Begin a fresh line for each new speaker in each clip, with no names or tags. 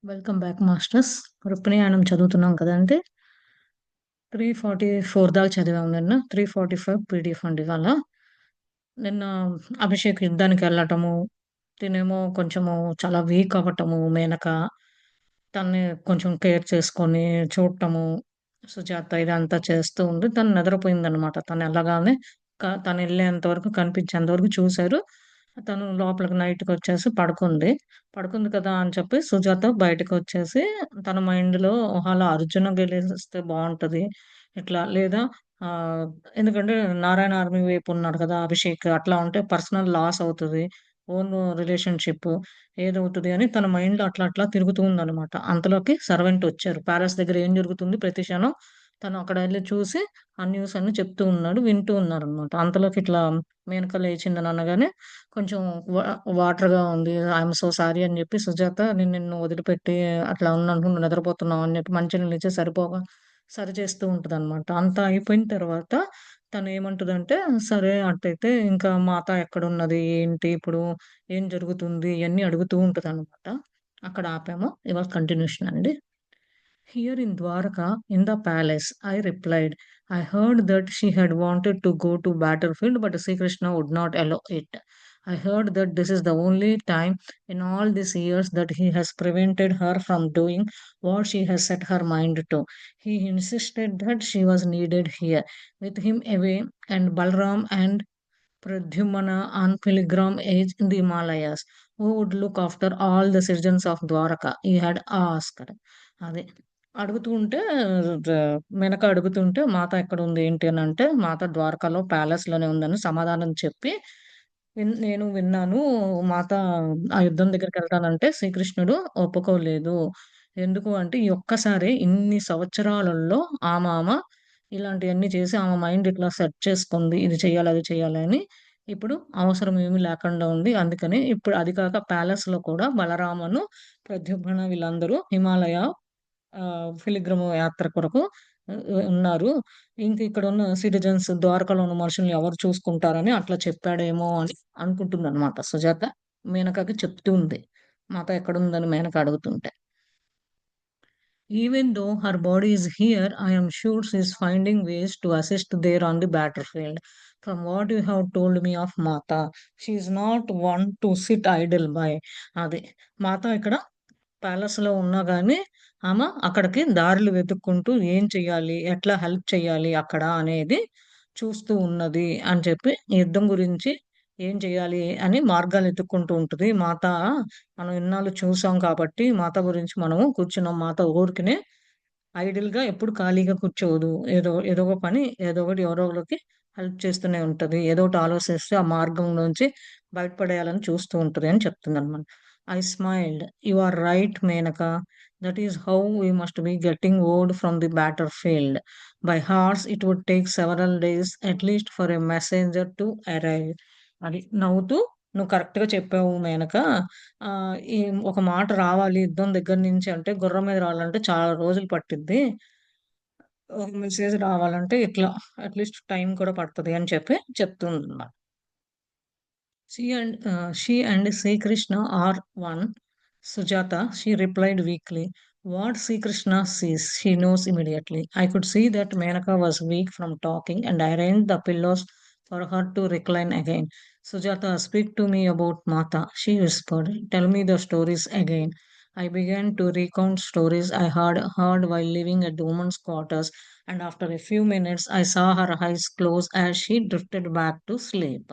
Welcome back masters. రుక్మిణియానం చదువుతున్నాం కదండీ! 344 దాకా చదివాం నిన్న. 345 పీడీఎఫ్ అండి ఇవాళ. నిన్న అభిషేక్ యుద్ధానికెళ్ళటము, తినేమో కొంచెము చాలా వీక్ అవ్వటము మేనక. తనని కొంచెం కేర్ చేసుకొని చూడటము, సుజాత ఇదంతా చేస్తూ ఉంది. తను నిద్రపోయిందనమాట. తనెళ్ళగానే తనెళ్ళేంత వరకు కనిపించేంత వరకు చూసారు. తను లోపలికి నైట్‌కొచ్చేసి పడుకుంది. పడుకుంది కదా అని చెప్పి సుజాత బయటకొచ్చేసి తన మైండ్‌లో అలా అర్జున గెలిస్తే బావుంటది. ఇట్లా లేదా ఆహ్, ఎందుకంటే నారాయణ ఆర్మీ వైపు ఉన్నాడు కదా! అభిషేక్. అట్లా ఉంటే పర్సనల్ లాస్ అవుతది. ఓన్ రిలేషన్‌షిప్ ఏదవుతది అని తన మైండ్‌లో అట్లా అట్లా తిరుగుతూ ఉందనమాట. అంతలోకి సర్వెంట్ వచ్చారు. ప్యాలెస్ దగ్గర ఏం జరుగుతుంది ప్రతి క్షణం తను అక్కడ ఎళ్లి చూసి ఆ న్యూస్ అన్నీ చెప్తూ ఉన్నాడు. వింటూ ఉన్నారనమాట. అంతలోకి ఇట్లా మేనక లేచిందని అనగానే కొంచెం వా వాటర్‌గా ఉంది. ఐయామ్ సో సారీ అని జెప్పి సుజాత నేను నిన్ను వదిలిపెట్టి అట్లా ఉన్నాను. నువ్వు నిద్రపోతున్నావు అని జెప్పి మంచినీళ్ళిచ్చి సరి చేస్తూ ఉంటదనమాట. అంతా అయిపోయిన తర్వాత తనేమంటదంటే, సరే అట్టయితే ఇంకా మాత ఎక్కడున్నది? ఏంటి ఇప్పుడు? ఏం జరుగుతుంది? ఇయన్నీ అడుగుతూ ఉంటదనమాట. అక్కడ ఆపాము. ఇవాళ కంటిన్యూషన్ అండి. Here in Dwarka, in the palace, I replied, I heard that she had wanted to go to battlefield, but Sri Krishna would not allow it. I heard that this is the only time in all these years that he has prevented her from doing what she has set her mind to. He insisted that she was needed here, with him away, and Balram and Pradyumna on pilgrim age in the Himalayas. Who would look after all the citizens of Dwaraka? He had asked. అది. అడుగుతూ ఉంటే the Menaka అడుగుతుంటే మాత ఎక్కడుంది ఏంటి అనంటే, మాత ద్వారకాలో ప్యాలెస్‌లోనే ఉందని సమాధానం చెప్పి, నేను విన్నాను. మాత ఆ యుద్ధం దగ్గరికెళ్తానంటే శ్రీకృష్ణుడు ఒప్పుకోలేదు. ఎందుకు అంటే, ఈ ఒక్కసారే ఇన్ని సంవత్సరాలలో ఆమె ఇలాంటియన్నీ చేసి ఆమె మైండ్ ఇట్లా సెట్ చేసుకుంది. ఇది చేయాలి, అది చేయాలి అని. ఇప్పుడు అవసరం ఏమీ లేకుండా ఉంది. అందుకని ఇప్పుడు అది కాక ప్యాలెస్‌లో కూడా బలరామను, ప్రద్యుమ్న వీళ్ళందరూ హిమాలయ పిల్గ్రిమ్ యాత్ర కొరకు ఉన్నారు. ఇంక ఇక్కడున్న సిటిజన్స్ ద్వారకలో ఉన్న మనుషుల్ని ఎవరు చూసుకుంటారని అట్లా చెప్పాడేమో అని అనుకుంటుందనమాట సుజాత. మేనకకి చెప్తూ ఉంది. మాత ఎక్కడుందని మేనక అడుగుతుంటే. Even though her body is here, I am sure she is finding ways to assist there on the battlefield. From what you have told me of Mata, she is not one to sit idle by. అది. మాత ఇక్కడ ప్యాలెస్‌లో ఉన్నా గాని, అక్కడికి దారులు వెతుక్కుంటూ ఏం చెయ్యాలి? ఎట్లా హెల్ప్ చేయాలి అక్కడ అనేది చూస్తూ ఉన్నది అని చెప్పి, ఈ యుద్ధం గురించి ఏం చేయాలి అని మార్గాలు ఎతుక్కుంటూ ఉంటది. మనం ఇన్నాళ్ళు చూసాం కాబట్టి, మాత గురించి మనము కూర్చున్నాం. మాత ఊరికనే ఐడిల్‌గా ఎప్పుడు ఖాళీగా కూర్చోదు. ఏదో ఒక పని, ఏదో ఒకటి ఎవరో ఒకళ్ళకి హెల్ప్ చేస్తూనే ఉంటది. ఏదో ఒకటి ఆలోచిస్తే ఆ మార్గంలోంచి బయటపడేయాలని చూస్తూ ఉంటది అని చెప్తుందనమాట. I smiled. You are right, Menaka. That is how we must be getting word from the battlefield. By horse, it would take several days at least for a messenger to arrive. అది నవ్వుతూ నువ్వు కరెక్ట్‌గా చెప్పావు మేనక. ఈ ఒక మాట రావాలి యుద్ధం దగ్గర నుంచి అంటే గుర్రం మీద రావాలంటే చాలా రోజులు పట్టిద్ది. ఒక మెసేజ్ రావాలంటే ఇట్లా అట్‌లీస్ట్ టైం కూడా పడతది అని చెప్పి చెప్తుందన్నమాట. She and Sri Krishna are one. Sujata, she replied weakly. What Sri Krishna sees, she knows immediately. I could see that Menaka was weak from talking, and I arranged the pillows for her to recline again. Sujata, speak to me about Mata, she whispered. Tell me the stories again. I began to recount stories I had heard while living at the women's quarters, and after a few minutes, I saw her eyes close as she drifted back to sleep.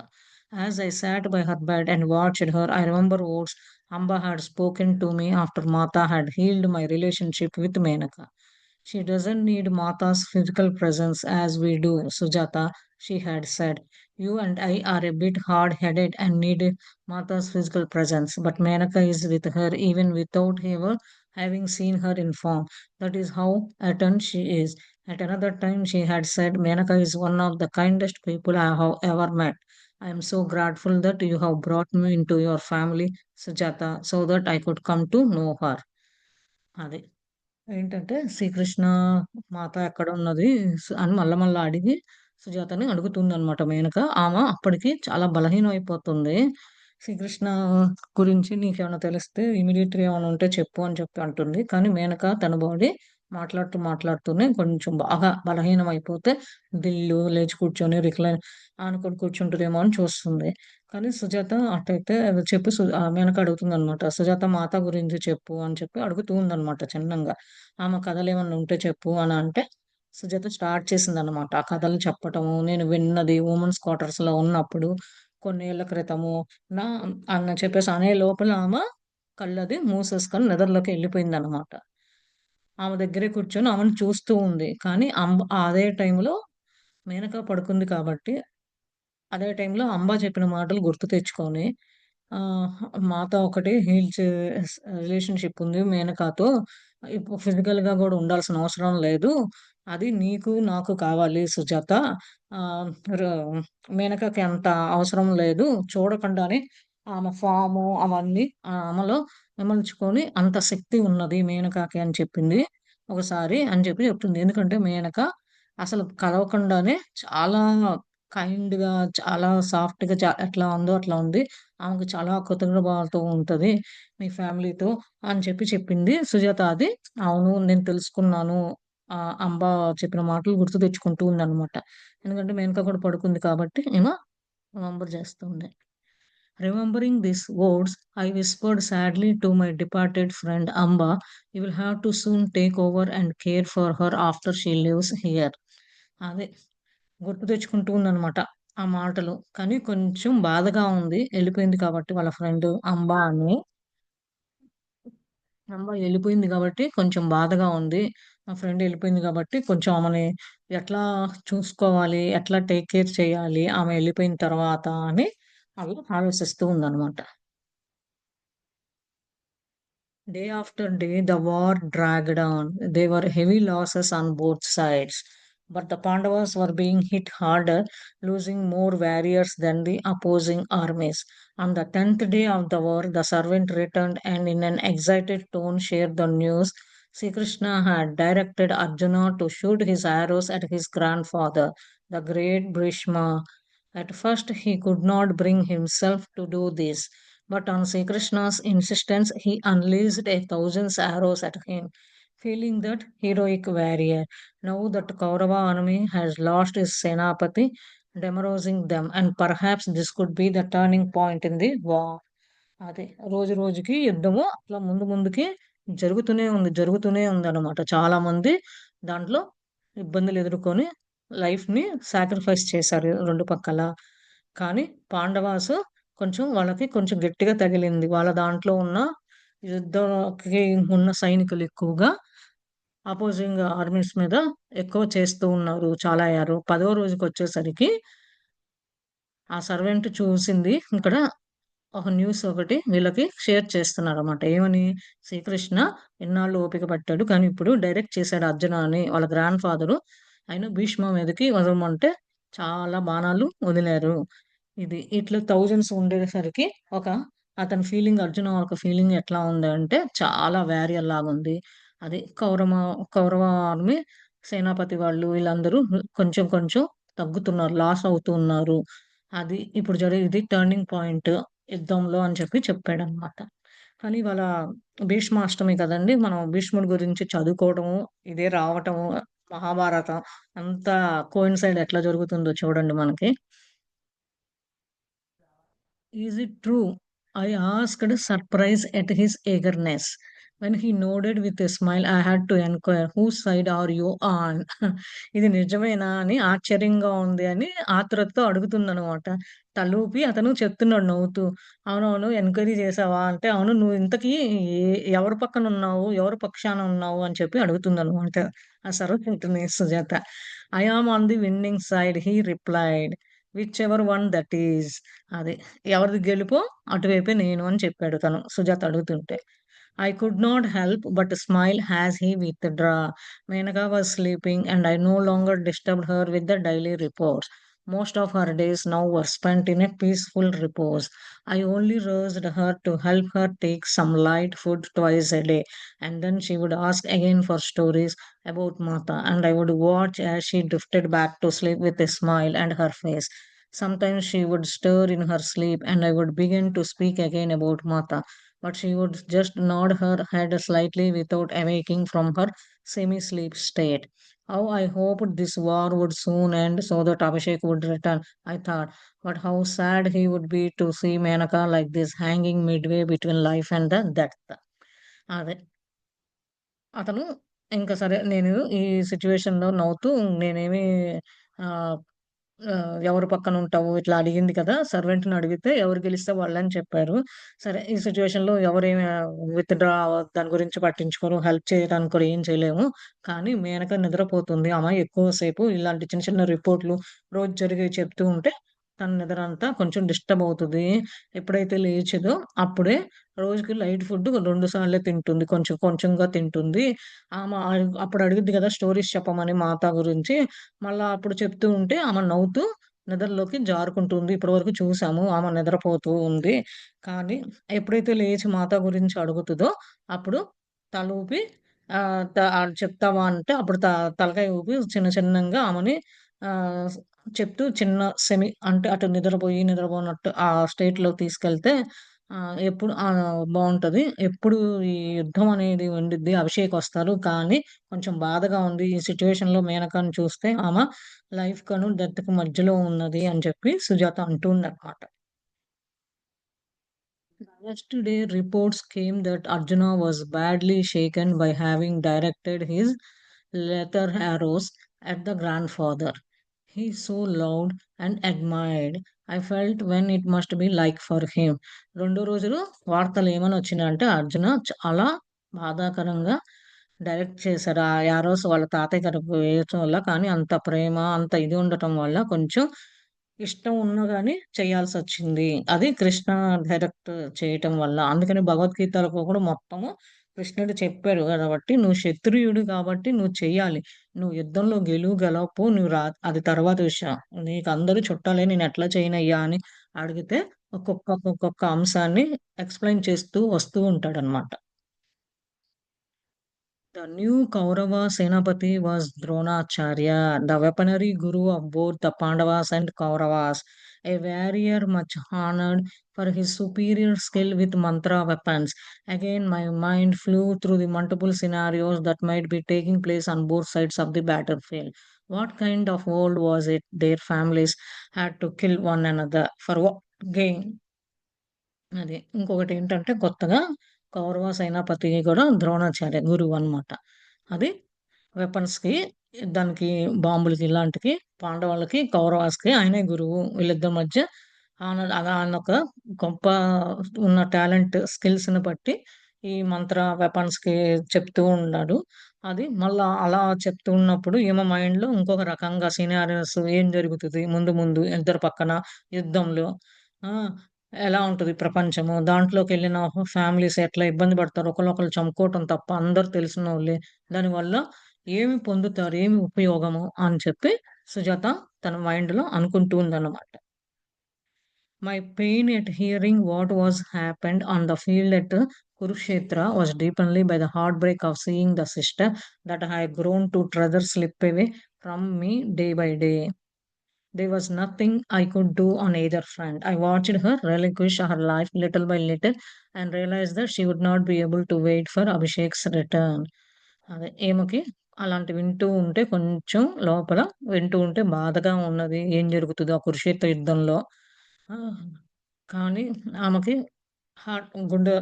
As I sat by her bed and watched her, I remember words Amba had spoken to me after Mata had healed my relationship with Menaka. She doesn't need Mata's physical presence as we do, Sujata, she had said. You and I are a bit hard headed and need Mata's physical presence, but Menaka is with her even without ever having seen her in form. That is how attuned she is. At another time, she had said, Menaka is one of the kindest people I have ever met. I am so grateful that you have brought me into your family, Sujata, so that I could come to know her. అది. ఏంటంటే శ్రీకృష్ణ మాత ఎక్కడున్నది అని మళ్ళా అడిగి సుజాతని అడుగుతుందనమాట మేనక. అప్పటికి చాలా బలహీనం అయిపోతుంది. శ్రీకృష్ణ గురించి నీకేమైనా తెలిస్తే ఇమ్మీడియేట్‌గా ఏమైనా ఉంటే చెప్పు అని చెప్పి అంటుంది. కానీ మేనక తన బాడీ మాట్లాడుతూనే కొంచెం బాగా బలహీనమైపోతే దిల్లు లేచి కూర్చొని ఆనుకొని కూర్చుంటదేమో అని చూస్తుంది. కానీ సుజాత అటైతే చెప్పు మేనక అడుగుతుందనమాట. సుజాత మాత గురించి చెప్పు అని చెప్పి అడుగుతూ ఉందనమాట చిన్నంగా. ఆమె కథలేమన్నా ఉంటే చెప్పు అని అంటే సుజాత స్టార్ట్ చేసిందనమాట. ఆ కథలు చెప్పటము, నేను విన్నది వుమెన్స్ క్వార్టర్స్‌లో ఉన్నప్పుడు కొన్నేళ్ల క్రితము నా చెప్పేసి అనే లోపల ఆమె కళ్ళది మూసేసుకొని నిద్రలోకి ఎళ్ళిపోయిందనమాట. ఆమె దగ్గరే కూర్చొని ఆమెను చూస్తూ ఉంది. కానీ అదే టైంలో మేనక పడుకుంది కాబట్టి, అదే టైంలో అంబ చెప్పిన మాటలు గుర్తు తెచ్చుకొని ఆహ్, మాతో ఒకటి హీల్ చే స్ రిలేషన్‌షిప్ ఉంది మేనకతో. ఇప్పుడు ఫిజికల్‌గా గూడా ఉండాల్సిన అవసరం లేదు. అది నీకు, నాకు కావాలి సుజాత. ఆహ్, ర మేనకకి అంత అవసరం లేదు. చూడకుండానే ఆమె ఫాము అవన్నీ ఆమెలో ఇమడ్చుకొని అంత శక్తి ఉన్నది మేనకకి అని చెప్పింది ఒకసారి అని చెప్పి చెప్తుంది. ఎందుకంటే మేనక అసలు కలవకుండానే చాలా కైండ్‌గా, చాలా సాఫ్ట్‌గా ఎట్లా ఉందో అట్లా ఉంది. ఆమెకు చాలా కృతజ్ఞ భావంతో ఉంటది మీ ఫ్యామిలీతో అని చెప్పి చెప్పింది. సుజాత అది అవును నేను తెలుసుకున్నాను. అంబ చెప్పిన మాటలు గుర్తు తెచ్చుకుంటూ ఉందనమాట. ఎందుకంటే మేనక కూడా పడుకుంది కాబట్టి ఈమె రిమెంబర్ చేస్తుంది. Remembering these words, I whispered sadly to my departed friend Amba, you will have to soon take over and care for her after she lives here. అదే గుర్తు తెచ్చుకుంటూ ఉందనమాట ఆ మాటలు. కానీ కొంచెం బాధగా ఉంది. ఎళ్ళిపోయింది కాబట్టి వాళ్ళ ఫ్రెండ్ అంబా అని. ఎళ్ళిపోయింది గాబట్టి కొంచెం బాధగా ఉంది. మా ఫ్రెండ్ ఎళ్ళిపోయింది గాబట్టి కొంచెం ఆమెని ఎట్లా చూసుకోవాలి? ఎట్లా టేక్ కేర్ చేయాలి? ఆమె ఎళ్ళిపోయిన తర్వాత అని అవి ఆలోచిస్తూ ఉందనమాట. Day after day, the war dragged on. There were heavy losses on both sides. But the Pandavas were being hit harder, losing more warriors than the opposing armies. On the 10th day of the war, the servant returned and, in an excited tone, shared the news. Sri Krishna had directed Arjuna to shoot his arrows at his grandfather, the great Bhishma. At first, he could not bring himself to do this, but on Sri Krishna's insistence, he unleashed 1,000 arrows at him. Feeling that heroic warrior, now that Kaurava army has lost his Senapati, demoralizing them, and perhaps this could be the turning point in the war. అదే రోజు రోజుకి యుద్ధము అట్లా ముందుకి జరుగుతూనే ఉందన్నమాట. చాలామంది దాంట్లో ఇబ్బందులు ఎదుర్కొని లైఫ్‌ని సాక్రిఫైస్ చేశారు 2 పక్కల. కానీ పాండవాసు వాళ్ళకి కొంచెం గట్టిగా తగిలింది. వాళ్ళ దాంట్లో ఉన్న యుద్ధంకి ఉన్న సైనికులు ఎక్కువగా అపోజింగ్ ఆర్మీస్ మీద ఎక్కువ చేస్తూ ఉన్నారు. చాలా అయ్యారు. 10వ రోజుకొచ్చేసరికి ఆ సర్వెంట్ చూసింది ఇక్కడ ఒక న్యూస్ ఒకటి వీళ్ళకి షేర్ చేస్తున్నారన్నమాట. ఏమని? శ్రీకృష్ణ ఇన్నాళ్ళు ఓపిక పట్టాడు. కానీ ఇప్పుడు డైరెక్ట్ చేసాడు అర్జున అని వాళ్ళ గ్రాండ్ ఫాదరు ఆయన భీష్మ మీదకి వదలమంటే చాలా బాణాలు వదిలారు. ఇట్లా థౌసండ్స్ ఉండేసరికి ఒక అతని ఫీలింగ్ అర్జున ఒక ఫీలింగ్ ఎట్లా ఉందంటే చాలా వారియర్ లాగుంది. అది కౌరవ ఆర్మీ సేనాపతి వాళ్ళు వీళ్ళందరూ కొంచెం కొంచెం తగ్గుతున్నారు. లాస్ అవుతూ ఉన్నారు. ఇప్పుడు జరిగేది టర్నింగ్ పాయింట్ యుద్ధంలో అని చెప్పి చెప్పాడనమాట. కానీ ఇవాళ భీష్మాష్టమి కదండీ! మనం భీష్ముడి గురించి చదువుకోవడము, ఇదే రావటము, మహాభారతం అంతా కోయిన్సైడ్ ఎట్లా జరుగుతుందో చూడండి మనకి. Is it true? I asked, surprised at his eagerness. When he nodded with a smile, I had to enquire, whose side are you on? ఇది నిజమేనా అని ఆశ్చర్యంగా ఉంది అని ఆతృతతో అడుగుతుందనమాట. తలూపి అతను చెప్తున్నాడు నవ్వుతూ. అవునవును ఎంక్వైరీ చేసావా? అంటే, అవును నువ్వు ఇంతకీ ఎవరి పక్కనున్నావు? ఎవరి పక్షాన ఉన్నావు? అని చెప్పి అడుగుతుందనమాట. ఆ సర్వెంట్‌ని Sujatha. I am on the winning side he replied. Whichever one that is. అది. ఎవరిది గెలుపో అటువైపే నేను అని చెప్పాడు తను. సుజాత అడుగుతుంటే. I could not help but smile as he withdrew. Menaka was sleeping and I no longer disturbed her with the daily reports. Most of her days now were spent in a peaceful repose. I only roused her to help her take some light food twice a day, and then she would ask again for stories about Mata, and I would watch as she drifted back to sleep with a smile and her face. Sometimes she would stir in her sleep, and I would begin to speak again about Mata, but she would just nod her head slightly without awaking from her semi sleep state. How I hoped this war would soon end so that Abhishek would return, I thought, but how sad he would be to see Menaka like this hanging midway between life and the death. అదే. అతను ఇంక సరే నేను ఈ సిట్యుయేషన్‌లో నవ్వుతూ నేనేమి ఆహ్, ఎవరు పక్కనుంటావు ఇట్లా అడిగింది కదా! సర్వెంట్‌ని అడిగితే ఎవరు గెలిస్తే వాళ్ళని చెప్పారు. సరే ఈ సిట్యుయేషన్‌లో ఎవరేమి విత్‌డ్రా దాని గురించి పట్టించుకోరు. హెల్ప్ చేయడానికి కూడా ఏం చేయలేము. కానీ మేనక నిద్రపోతుంది. ఆమె ఎక్కువ సేపు ఇలాంటి చిన్న చిన్న రిపోర్ట్‌లు రోజు జరిగేవి చెప్తూ ఉంటే తన నిద్రంతా కొంచెం డిస్టర్బ్ అవుతది. ఎప్పుడైతే లేచదో అప్పుడే రోజుకి లైట్ ఫుడ్ 2 సార్లే తింటుంది. కొంచెం కొంచెంగా తింటుంది. ఆమె అప్పుడు అడుగుద్ది గదా! స్టోరీస్ చెప్పమని మాత గురించి. మళ్ళా అప్పుడు చెప్తూ ఉంటే ఆమె నవ్వుతూ నిద్రలోకి జారుకుంటుంది. ఇప్పటివరకు చూసాము. ఆమె నిద్రపోతూ ఉంది. కానీ ఎప్పుడైతే లేచి మాత గురించి అడుగుతదో అప్పుడు తలూపి చెప్తావా అంటే అప్పుడు తలకాయ ఊపి చిన్న చిన్నంగా ఆమెని ఆహ్, చెప్తూ చిన్న అంటే అటు నిద్రపోయి నిద్రపోనట్టు ఆ స్టేట్‌లోకి తీసుకెళ్తే ఎప్పుడు బావుంటది. ఎప్పుడు ఈ యుద్ధం అనేది ఉండిద్ది. అభిషేక్ వస్తారు. కానీ కొంచెం బాధగా ఉంది. ఈ సిట్యుయేషన్‌లో మేనకను చూస్తే ఆమె లైఫ్‌కను, డెత్‌కి మధ్యలో ఉన్నది అని చెప్పి Sujatha అంటుందన్నమాట. Yesterday, reports came that Arjuna was badly shaken by having directed his leather arrows at the grandfather. He so loved and admired. I felt when it must be like for him. రెండో రోజులు వార్తలు ఏమని వచ్చినాయంటే అర్జున చాలా బాధాకరంగా direct చేశారు. ఆ arrows వాళ్ళ తాతయ్య గారికి వేయటం వల్ల కానీ అంత ప్రేమ, అంత ఇది ఉండటం వల్ల కొంచెం ఇష్టం ఉన్నా గాని చేయాల్సొచ్చింది. అది కృష్ణ డైరెక్ట్ చేయటం వల్ల. అందుకని భగవద్గీతలో కూడా మొత్తము కృష్ణుడు చెప్పాడు కాబట్టి, "నువ్వు క్షత్రియుడు కాబట్టి నువ్వు చెయ్యాలి. నువ్వు యుద్ధంలో గెలవపో నువ్వు అది తర్వాత విషయం. నీకందరూ చుట్టాలే నేనెట్లా చేయనయ్యా" అని అడిగితే ఒక్కొక్క అంశాన్ని ఎక్స్‌ప్లెయిన్ చేస్తూ వస్తూ ఉంటాడనమాట. The new Kaurava Senapati was Dronacharya, the weaponry guru of both the Pandavas and Kauravas, a warrior much honored for his superior skill with mantra weapons. Again, my mind flew through the multiple scenarios that might be taking place on both sides of the battlefield. What kind of world was it? Their families had to kill one another for what gain? అది. ఇంకొకటేంటంటే కొత్తగా కౌరవ సేనాపతి గూడా ద్రోణాచార్య గురువనమాట. అది వెపన్స్‌కి, దానికి బాంబులకి ఇలాంటికి పాండవులకి, కౌరవాస్‌కి ఆయనే గురువు. వీళ్ళిద్దరి మధ్య ఆయనొక గొప్ప ఉన్న టాలెంట్ స్కిల్స్‌ని బట్టి ఈ మంత్ర వెపన్స్‌కి చెప్తూ ఉన్నాడు. అది మళ్ళా అలా చెప్తూ ఉన్నప్పుడు ఈమె మైండ్‌లో ఇంకొక రకంగా సినారియోస్ ఏం జరుగుతది ముందు ముందు ఇద్దరి పక్కన యుద్ధంలో. ఆ! ఎలా ఉంటది ప్రపంచము? దాంట్లోకెళ్ళిన ఫ్యామిలీస్ ఎట్లా ఇబ్బంది పడతారు? ఒకళ్ళనొకళ్ళు చంపుకోవటం తప్ప అందరూ తెలిసినోళ్ళే. దానివల్ల ఏమి పొందుతారు? ఏమి ఉపయోగము? అని చెప్పి సుజాత తన మైండ్‌లో అనుకుంటూ ఉందన్నమాట. My pain at hearing what was happened on the field at Kurukshetra was deepened by the heartbreak of seeing the sister that I had grown to treasure slip away from me day by day. There was nothing I could do on either front. I watched her relinquish her life little by little and realized that she would not be able to wait for Abhishek's return. అదే ఈమెకి అలాంటివి వింటూ ఉంటే కొంచెం లోపల వింటూ ఉంటే బాధగా ఉన్నది. ఏం జరుగుతదో ఆ కురుక్షేత్ర యుద్ధంలో. ఆ! కానీ ఆమెకి గుండె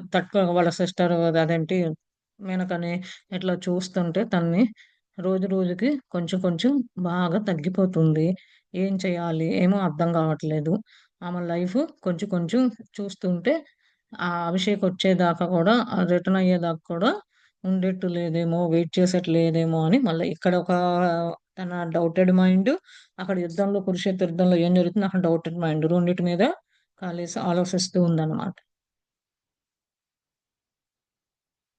వాళ్ళ సిస్టర్ అదేంటి మేనకని ఇట్లా చూస్తుంటే తనని రోజు రోజుకి కొంచెం కొంచెం బాగా తగ్గిపోతుంది. ఏం చేయాలి? ఏమో అర్థం కావట్లేదు. ఆమె లైఫ్ కొంచెం కొంచెం చూస్తుంటే అభిషేక్ వచ్చేదాకా కూడా రిటర్న్ అయ్యేదాకా కూడా ఉండేట్టు లేదేమో, వెయిట్ చేసేట్టు లేదేమో అని మళ్ళీ ఇక్కడ ఒక తన డౌటెడ్ మైండ్, అక్కడ యుద్ధంలో కురుక్షేత్ర యుద్ధంలో ఏం జరుగుతుందో అక్కడ డౌటెడ్ మైండ్ రెండిటి మీద కలిసి ఆలోచిస్తూ ఉందన్నమాట.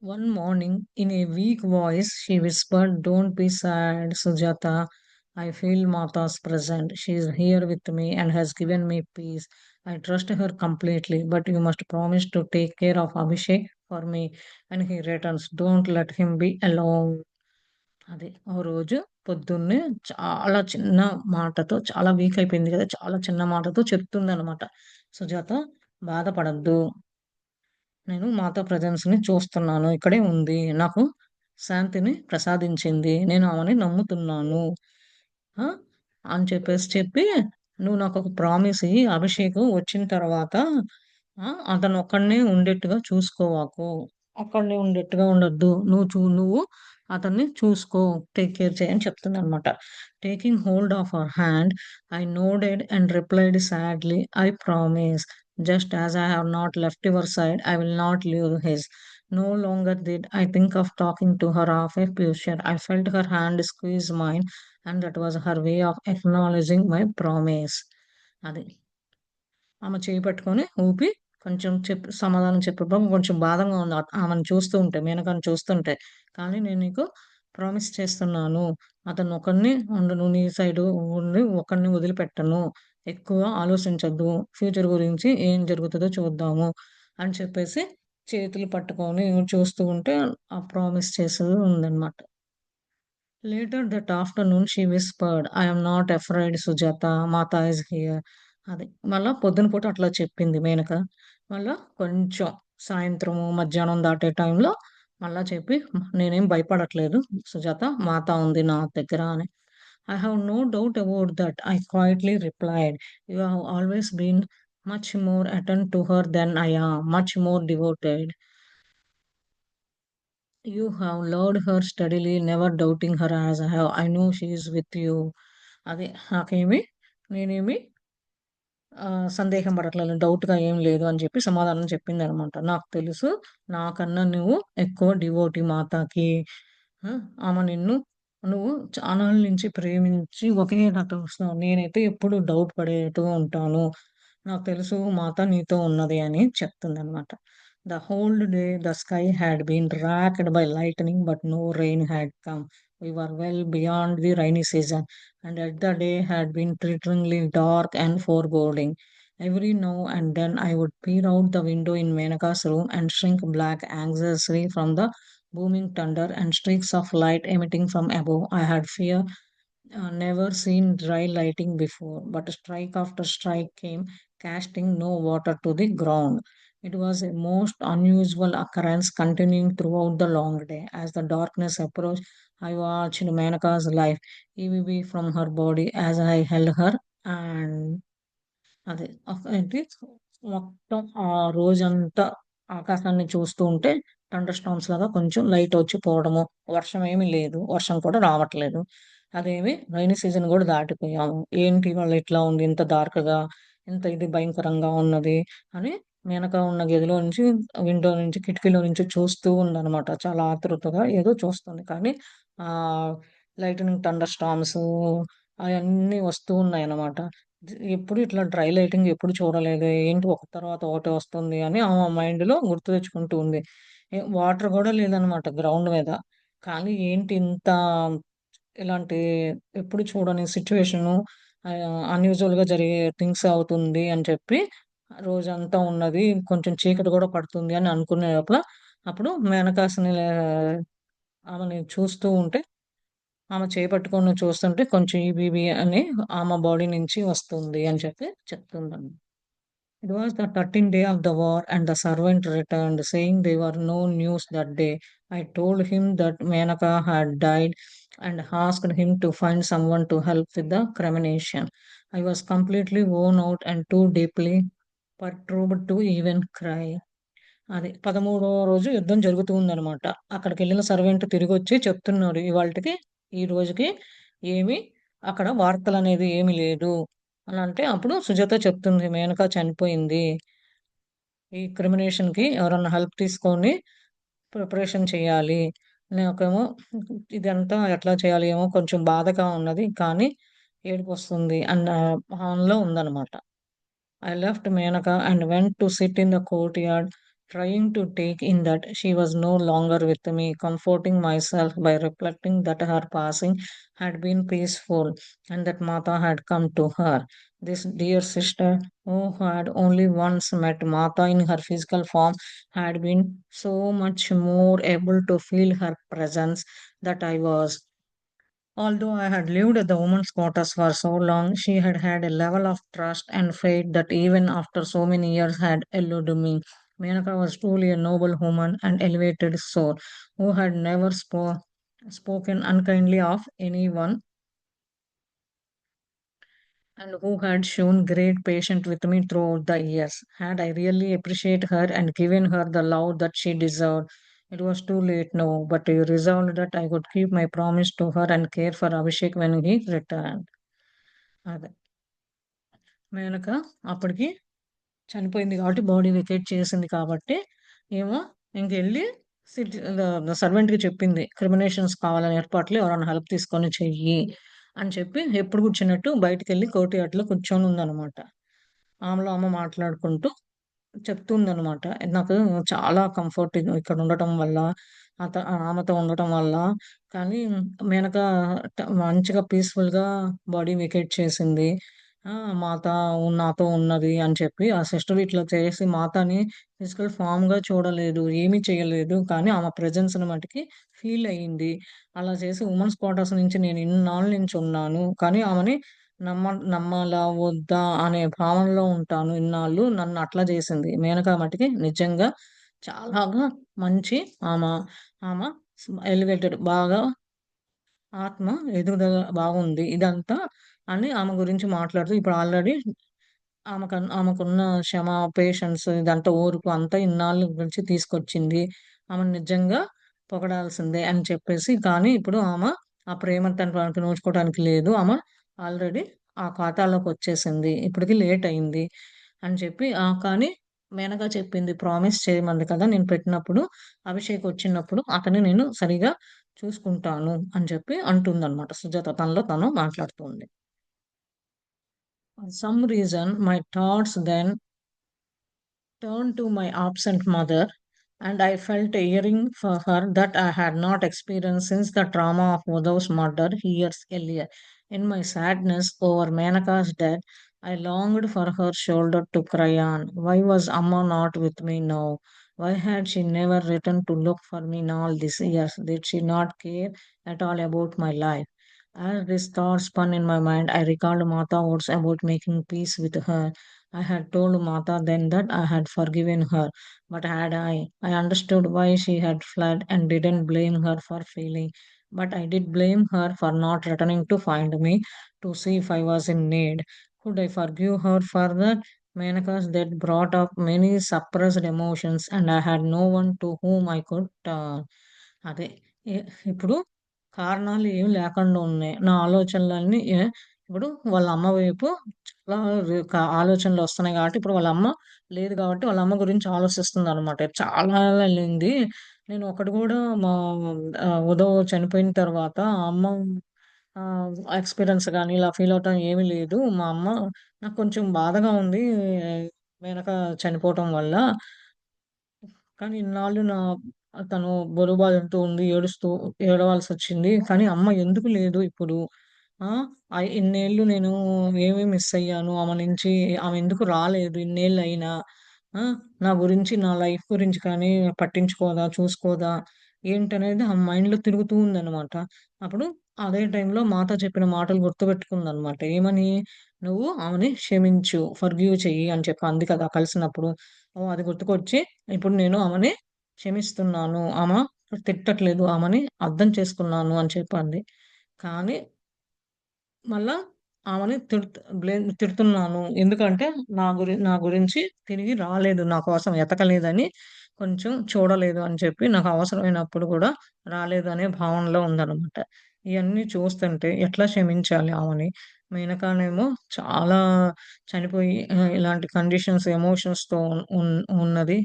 One morning, in a weak voice, she whispered, "Don't be sad, Sujata. I feel Mata's present. She is here with me and has given me peace. I trust her completely, but you must promise to take care of Abhishek for me when he returns. Don't let him be alone." అది. ఓ రోజు పొద్దున్నే చాలా చిన్న మాటతో చాలా week అయిపోయింది గదా! చాలా చిన్న మాటతో చెప్తుందనమాట. "సుజాత బాధపడొద్దు. నేను మాతా ప్రెజెన్స్‌ని చూస్తున్నాను. ఇక్కడే ఉంది. నాకు శాంతిని ప్రసాదించింది. నేను ఆమెని నమ్ముతున్నాను." ఆ! అని చెప్పి, "నువ్వు నాకొక ప్రామిస్ ఇయ్యి. అభిషేక్ వచ్చిన తర్వాత అతనొక్కడినే ఉండేట్టుగా చూసుకోవాకు. ఒక్కడినే ఉండేట్టుగా ఉండొద్దు. నువ్వు అతన్ని చూసుకో. టేక్ కేర్ చెయి" అని చెప్తుందనమాట. Taking hold of her hand, I nodded and replied sadly, "I promise. Just as I have not left your side, I will not leave his." No longer did I think of talking to her of a future. I felt her hand squeeze mine, and that was her way of acknowledging my promise. అది. ఆమె చెయ్యి పట్టుకొని ఊపి కొంచెం సమాధానం చెప్పు. పాపం కొంచెం బాధగా ఉంది. ఆమెను చూస్తూ ఉంటే, మేనకను చూస్తుంటే. కానీ నేను నీకు ప్రామిస్ చేస్తున్నాను. అతనొకడినే ఉండు. నువ్వు నీ సైడు ఉండి ఒకడిని వదిలిపెట్టను. ఎక్కువ ఆలోచించొద్దు. ఫ్యూచర్ గురించి ఏం జరుగుతదో చూద్దాము అని చెప్పేసి చేతులు పట్టుకొని చూస్తూ ఉంటే ఆ ప్రామిస్ చేసేది ఉందనమాట. Later that afternoon she whispered, "I am not afraid Sujata, Mata is here." అది. మళ్ళా పొద్దున పూట అట్లా చెప్పింది మేనక. మళ్ళా కొంచెం సాయంత్రము, మధ్యాహ్నం దాటే టైంలో మళ్ళా చెప్పి, "నేనేం భయపడట్లేదు సుజాత, మాత ఉంది నా దగ్గర" అని. "I have no doubt about that," I quietly replied. "You have always been much more attentive to her than I am, much more devoted. You have loved her steadily, never doubting her as I have. I know she is with you." అది నాకేమి నేనేమి సందేహం పడట్లేదు. డౌట్‌గా ఏం లేదు అని చెప్పి సమాధానం చెప్పిందనమాట. నాకు తెలుసు నాకన్నా నువ్వు ఎక్కువ డివోటీ మాతకి. ఆ! ఆమె నువ్వు చానాళ్ళ నుంచి ప్రేమించి ఒకే జత వస్తున్నావు. నేనైతే ఎప్పుడు డౌట్ పడేతూ ఉంటాను. నాకు తెలుసు మాత నీతో ఉన్నది అని చెప్తుందనమాట. The whole day the sky had been racked by lightning, but no rain had come. We were well beyond the rainy season, and yet the day had been threateningly dark and foreboding. Every now and then I would peer out the window in Menaka's room and shrink back anxiously from the booming thunder and streaks of light emitting from above. I had never seen dry lighting before, but strike after strike came, casting no water to the ground. It was a most unusual occurrence continuing throughout the long day. As the darkness approached, I watched Menaka's life ebbing from her body as I held her, and అదే. ఏంటి మొత్తం ఆ రోజంతా ఆకాశాన్ని చూస్తూ ఉంటే thunder storms లాగా కొంచెం లైట్ వచ్చి పోవడము. వర్షం ఏమి లేదు. వర్షం కూడా రావట్లేదు. అదేమి రైనీ సీజన్ గూడా దాటిపోయాము. ఏంటి ఇవాళ ఇట్లా ఉంది ఇంత డార్క్‌గా, ఇంత ఇది భయంకరంగా ఉన్నది అని వెనక ఉన్న గదిలో నుంచి విండో నుంచి కిటికీలో నుంచి చూస్తూ ఉందనమాట. చాలా ఆతృతగా ఏదో చూస్తుంది. కానీ ఆహ్, లైటనింగ్ థండర్ స్టార్మ్స్ అయన్నీ వస్తూ ఉన్నాయన్నమాట. ఎప్పుడు ఇట్లా డ్రై లైటింగ్ ఎప్పుడు చూడలేదే. ఏంటి ఒకటి తర్వాత ఒకటి వస్తుంది అని ఆమె మైండ్‌లో గుర్తు తెచ్చుకుంటూ ఉంది. వాటర్ గూడా లేదనమాట గ్రౌండ్ మీద. కానీ ఏంటి ఇంత ఇలాంటి ఎప్పుడు చూడని సిట్యుయేషను అన్‌యూజువల్‌గా జరిగే థింగ్స్ అవుతుంది అని చెప్పి రోజంతా ఉన్నది. కొంచెం చీకటి గూడా పడుతుంది అని అనుకునే లోపల అప్పుడు మేనకాసిని ఆమెని చూస్తూ ఉంటే ఆమె చేయి పట్టుకొని చూస్తుంటే కొంచెం ఈబీబీ అని ఆమె బాడీ నుంచి వస్తుంది అని చెప్పి చెప్తుందండి. It was the 13th day of the war, and the servant returned, saying there were no news that day. I told him that Menaka had died and asked him to find someone to help with the cremation. I was completely worn out and too deeply perturbed to even cry. అది 13వ రోజు యుద్ధం జరుగుతూ ఉందనమాట. అక్కడికెళ్ళిన servant తిరిగొచ్చి చెప్తున్నాడు. ఇవాల్టికి ఈ రోజుకి ఏమి అక్కడ వార్తలనేది ఏమి లేదు అనంటే అప్పుడు సుజాత చెప్తుంది. మేనక చనిపోయింది. ఈ క్రిమినేషన్‌కి ఎవరన్నా హెల్ప్ తీసుకొని ప్రిపరేషన్ చేయాలి. నాకేమో ఇదంతా ఎట్లా చేయాలి ఏమో కొంచెం బాధగా ఉన్నది. కానీ ఏడుపొస్తుంది అన్న భావనలో ఉందనమాట. I left Menaka and went to sit in the courtyard, trying to take in that she was no longer with me, comforting myself by reflecting that her passing had been peaceful and that Mata had come to her. This dear sister, who had only once met Mata in her physical form, had been so much more able to feel her presence that I was. Although I had lived at the women's quarters for so long, she had had a level of trust and faith that even after so many years had eluded me. Menaka was truly a noble woman and elevated soul who had never spoken unkindly of anyone and who had shown great patience with me throughout the years. Had I really appreciated her and given her the love that she deserved, it was too late now, but I resolved that I would keep my promise to her and care for Abhishek when he returned. అదే మేనక అప్పటికి చనిపోయింది కాబట్టి body vacate చేసింది కాబట్టి ఏమో ఇంకెళ్ళి city సర్వెంట్కి చెప్పింది క్రిమినేషన్స్ కావాలని ఏర్పాట్లు ఎవరైనా హెల్ప్ తీసుకొని చెయ్యి అని చెప్పి ఎప్పుడు కూర్చున్నట్టు బయటికి వెళ్ళి కోర్టు యార్డ్లో కూర్చొని ఉందన్నమాట. ఆమెలో ఆమె మాట్లాడుకుంటూ చెప్తుందనమాట. నాకు చాలా కంఫర్ట్ ఇక్కడ ఉండటం వల్ల, ఆమెతో ఉండటం వల్ల. కానీ మేనక మంచిగా పీస్‌ఫుల్‌గా బాడీ వెకేట్ చేసింది. ఆ! మాత నాతో ఉన్నది అని చెప్పి ఆ సిస్టర్ ఇట్లా చేసి మాతని ఫిజికల్ ఫార్మ్‌గా చూడలేదు. ఏమీ చేయలేదు. కానీ ఆమె ప్రెజెన్స్‌ని మటికి ఫీల్ అయింది. అలా చేసి వుమెన్స్ క్వార్టర్స్ నుంచి నేను ఇన్నాళ్ళ నుంచి ఉన్నాను. కానీ ఆమెని నమ్మాలా? వద్దా? అనే భావనలో ఉంటాను ఇన్నాళ్ళు. నన్ను అట్లా జేసింది. మేనక మటికి నిజంగా చాలాగా మంచి ఆమ, ఆమ ఎలివేటెడ్ బాగా ఆత్మ ఎదుగుదల బాగుంది. ఇదంతా అని ఆమె గురించి మాట్లాడుతూ ఇప్పుడు ఆల్రెడీ ఆమెకున్న క్షమ, పేషెన్స్ ఇదంతా ఓర్పు అంతా ఇన్నాళ్ళ నుంచి తీసుకొచ్చింది. ఆమెను నిజంగా పొగడాల్సిందే అని చెప్పేసి కానీ ఇప్పుడు ఆ ప్రేమను తనకి నోచుకోవడానికి లేదు. ఆల్రెడీ ఆ ఖాతాలోకొచ్చేసింది. ఇప్పటికి లేట్ అయింది అని చెప్పి కానీ మేనక చెప్పింది ప్రామిస్ చేయమంది కదా! నేను పెట్టినప్పుడు అభిషేక్ వచ్చినప్పుడు అతన్ని నేను సరిగ్గా చూసుకుంటాను అని చెప్పి అంటుందన్నమాట. సుజాత తనలో తను మాట్లాడుతుంది. For some reason, my thoughts then turned to my absent mother, and I felt a yearning for her that I had not experienced since the trauma of Uddhav's murder years earlier. In my sadness over Menaka's death, I longed for her shoulder to cry on. Why was Amma not with me now? Why had she never returned to look for me in all these years? Did she not care at all about my life? As this thought spun in my mind, I recalled Mata words about making peace with her. I had told Mata then that I had forgiven her, but had I? I understood why she had fled and didn't blame her for failing. But I did blame her for not returning to find me to see if I was in need. Could I forgive her for that? Menaka's death brought up many suppressed emotions, and I had no one to whom I could turn. అదే ఇప్పుడు కారణాలు ఏమి లేకుండా ఉన్నాయి. నా ఆలోచనలన్నీ ఇప్పుడు వాళ్ళ అమ్మ వైపు చాలా ఆలోచనలు వస్తున్నాయి కాబట్టి, ఇప్పుడు వాళ్ళ అమ్మ లేదు కాబట్టి, వాళ్ళ అమ్మ గురించి ఆలోచిస్తుందనమాట. చాలా వెళ్ళింది. నేను ఒకటి గూడా మా ఉదవ్ చనిపోయిన తర్వాత ఆ అమ్మ ఎక్స్‌పీరియన్స్ గాని, ఇలా ఫీల్ అవ్వటం ఏమీ లేదు. మా అమ్మ నాకు కొంచెం బాధగా ఉంది. మేనక చనిపోవటం వల్ల. కానీ ఇన్నాళ్ళు తను బరువు బాదుతూ ఉంది. ఏడవాల్సొచ్చింది. కానీ అమ్మ ఎందుకు లేదు ఇప్పుడు. ఆ! ఇన్నేళ్ళు నేను ఏమి మిస్ అయ్యాను ఆమె నుంచి. ఆమె ఎందుకు రాలేదు ఇన్నేళ్ళయినా. ఆ! నా గురించి, నా లైఫ్ గురించి కానీ పట్టించుకోదా, చూసుకోదా ఏంటనేది ఆమె మైండ్‌లో తిరుగుతూ ఉందనమాట. అప్పుడు అదే టైంలో మాత చెప్పిన మాటలు గుర్తుపెట్టుకుందనమాట. ఏమని? "నువ్వు ఆమెని క్షమించు, ఫర్‌గివ్ చెయ్యి" అని చెప్పి అంది కదా! కలిసినప్పుడు. ఓహ్! అది గుర్తుకొచ్చి ఇప్పుడు నేను ఆమెని క్షమిస్తున్నాను. తిట్టట్లేదు. ఆమెని అర్థం చేసుకున్నాను అని చెప్పి అంది. కానీ మళ్ళా ఆమెని తిడుతున్నాను. ఎందుకంటే నా గురించి తిరిగి రాలేదు. నా కోసం ఎతకలేదని, కొంచెం చూడలేదు అని చెప్పి, నాకు అవసరమైనప్పుడు గూడా రాలేదు అనే భావనలో ఉందనమాట. ఇయన్నీ చూస్తుంటే ఎట్లా క్షమించాలి ఆమెని? మేనకానేమో చాలా చనిపోయి ఇలాంటి కండిషన్స్, ఎమోషన్స్‌తో ఉన్ ఉన్నది.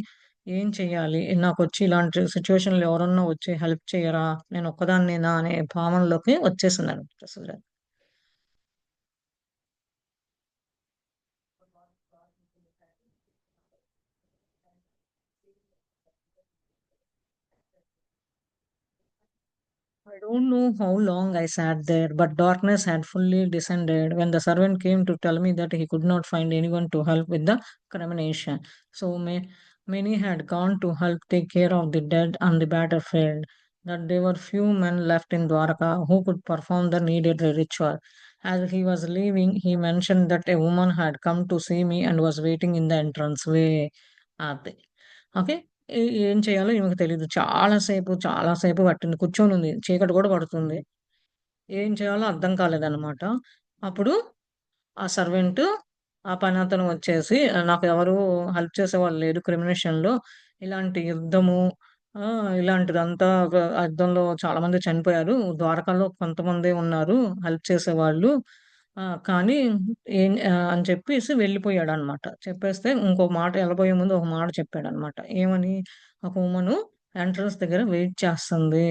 ఏం చేయాలి? నాకొచ్చి ఇలాంటి సిట్యుయేషన్‌లో ఎవరన్నా వచ్చి హెల్ప్ చేయరా? నేనొక్కదాన్నేనా అనే భావనలోకి వచ్చేసిందనమాట అసలు. I don't know how long I sat there, but darkness had fully descended when the servant came to tell me that he could not find anyone to help with the cremation. So many had gone to help take care of the dead on the battlefield. that there were few men left in Dwarka who could perform the needed ritual. As he was leaving, he mentioned that a woman had come to see me and was waiting in the entrance way. అది. Okay. ఏం చేయాలో ఈమెకు తెలీదు. చాలా సేపు పట్టింది. కూర్చొనుంది. చీకటి గూడా పడుతుంది. ఏం చేయాలో అర్థం కాలేదనమాట. అప్పుడు ఆ సర్వెంటు, ఆ పనతను వచ్చేసి నాకు ఎవరు హెల్ప్ చేసేవాళ్ళు లేరు క్రిమినేషన్‌లో. ఇలాంటి యుద్ధము ఇలాంటిదంతా ఆ యుద్ధంలో చాలామంది చనిపోయారు. ద్వారకాలో కొంతమందే ఉన్నారు హెల్ప్ చేసేవాళ్ళు. కానీ అని చెప్పేసి వెళ్ళిపోయాడనమాట. చెప్పేస్తే ఇంకో మాట ఎళ్ళబోయే ముందు ఒక మాట చెప్పాడనమాట. ఏమని? ఒక వుమను ఎంట్రన్స్ దగ్గర వెయిట్ చేస్తుంది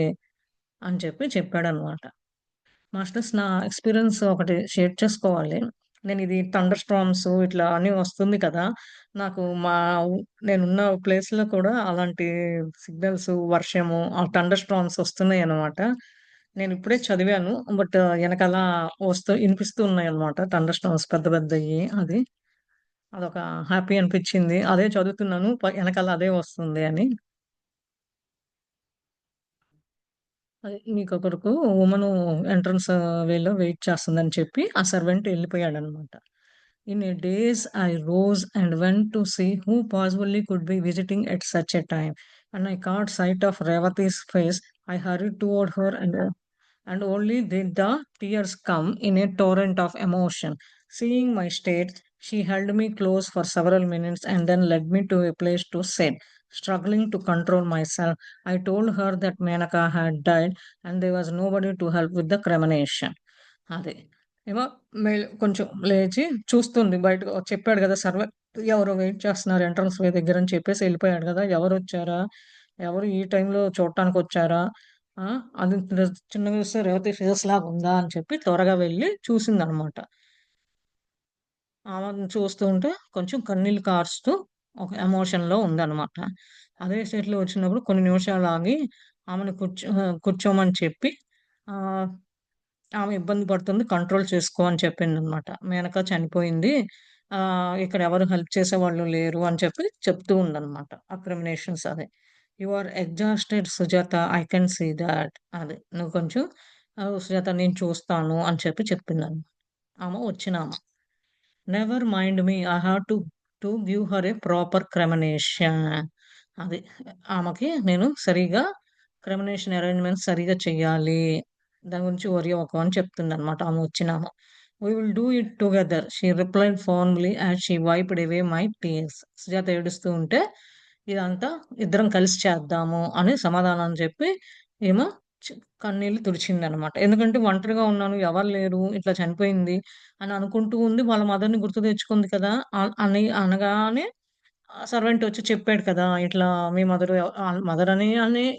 అని చెప్పాడనమాట. మాస్టర్స్ నా ఎక్స్‌పీరియన్స్ ఒకటి షేర్ చేసుకోవాలి. నేనిది థండర్ స్టార్మ్స్ ఇట్లా అని వస్తుంది కదా! నాకు ఊ నేనున్న ప్లేస్‌లో కూడా అలాంటి సిగ్నల్స్, వర్షము, ఆ థండర్ స్టార్మ్స్ వస్తున్నాయన్నమాట. నేనిప్పుడే చదివాను. బట్ ఎనకాల ఇనిపిస్తూ ఉన్నాయన్నమాట. థండర్ స్టార్మ్స్ పెద్ద పెద్దయి అది. అదొక హ్యాపీ అనిపిచ్చింది. అదే చదువుతున్నాను. ఎనకాల అదే వస్తుంది అని. అదే మీకొకడుకు వుమను ఎంట్రన్స్ వేలో వెయిట్ చేస్తుందని చెప్పి ఆ సర్వెంట్ ఎళ్ళిపోయాడనమాట. In a days I rose and went to see who possibly could be visiting at such a time. When I caught sight of Revathi's face, I hurried toward her and only did the tears come in a torrent of emotion. Seeing my state, she held me close for several minutes and then led me to a place to sit. Struggling to control myself, I told her that Menaka had died and there was nobody to help with the cremation. అది. ఏమో కొంచెం లేచి చూస్తుంది బయటకు చెప్పాడు గదా! ఎవరో wait చేస్తున్నారు ఎంట్రన్స్ వే దగ్గర అని చెప్పేసి ఎళ్ళిపోయాడు గదా! ఎవరొచ్చారా? ఎవరు ఈ టైంలో చూడటానికొచ్చారా? ఆ! అది చిన్నగా చూస్తే రేవతి ఫేస్ లాగుందా అని చెప్పి త్వరగా వెళ్లి చూసిందనమాట. ఆమెను చూస్తూ ఉంటే కొంచెం కన్నీళ్లు కారుస్తూ ఒక ఎమోషన్‌లో ఉందనమాట. అదే స్టేట్‌లో వచ్చినప్పుడు కొన్ని నిమిషాలు ఆగి ఆమెను కూర్చోమని చెప్పి ఆహ్ ఆమె ఇబ్బంది పడుతుంది. కంట్రోల్ చేసుకో అని చెప్పిందనమాట. మేనక చనిపోయింది. ఇక్కడ ఎవరు హెల్ప్ చేసేవాళ్ళు లేరు అని చెప్తూ ఉందనమాట. అక్రిమినేషన్స్ అదే. You are exhausted Sujatha. I can see that. అది. నువ్వు కొంచెం సుజాత నేను చూస్తాను అని చెప్పిందనమాట. ఆమె వచ్చినామ. Never mind me. I have to give her a proper cremation. అది. ఆమెకి నేను క్రెమనేషన్ అరేంజ్‌మెంట్స్ సరిగ్గా చెయ్యాలి. దాని గురించి వరీ అవ్వకు అని చెప్తుందనమాట ఆమె వచ్చినామ. "We will do it together" she replied firmly as she wiped away my tears. Sujatha ఏడుస్తూ ఉంటే, ఇదంతా ఇద్దరం కలిసి చేద్దాము అని సమాధానం చెప్పి, ఈమె చ్ కన్నీళ్లు తుడిచిందనమాట. ఎందుకంటే ఒంటరిగా ఉన్నాను, ఎవరు లేరు, ఇట్లా చనిపోయింది అని అనుకుంటూ ఉంది. వాళ్ళ మదర్‌ని గుర్తు తెచ్చుకుంది కదా! అని అనగానే సర్వెంట్ వచ్చి చెప్పాడు కదా! ఇట్లా మీ మదరు మదర్ అని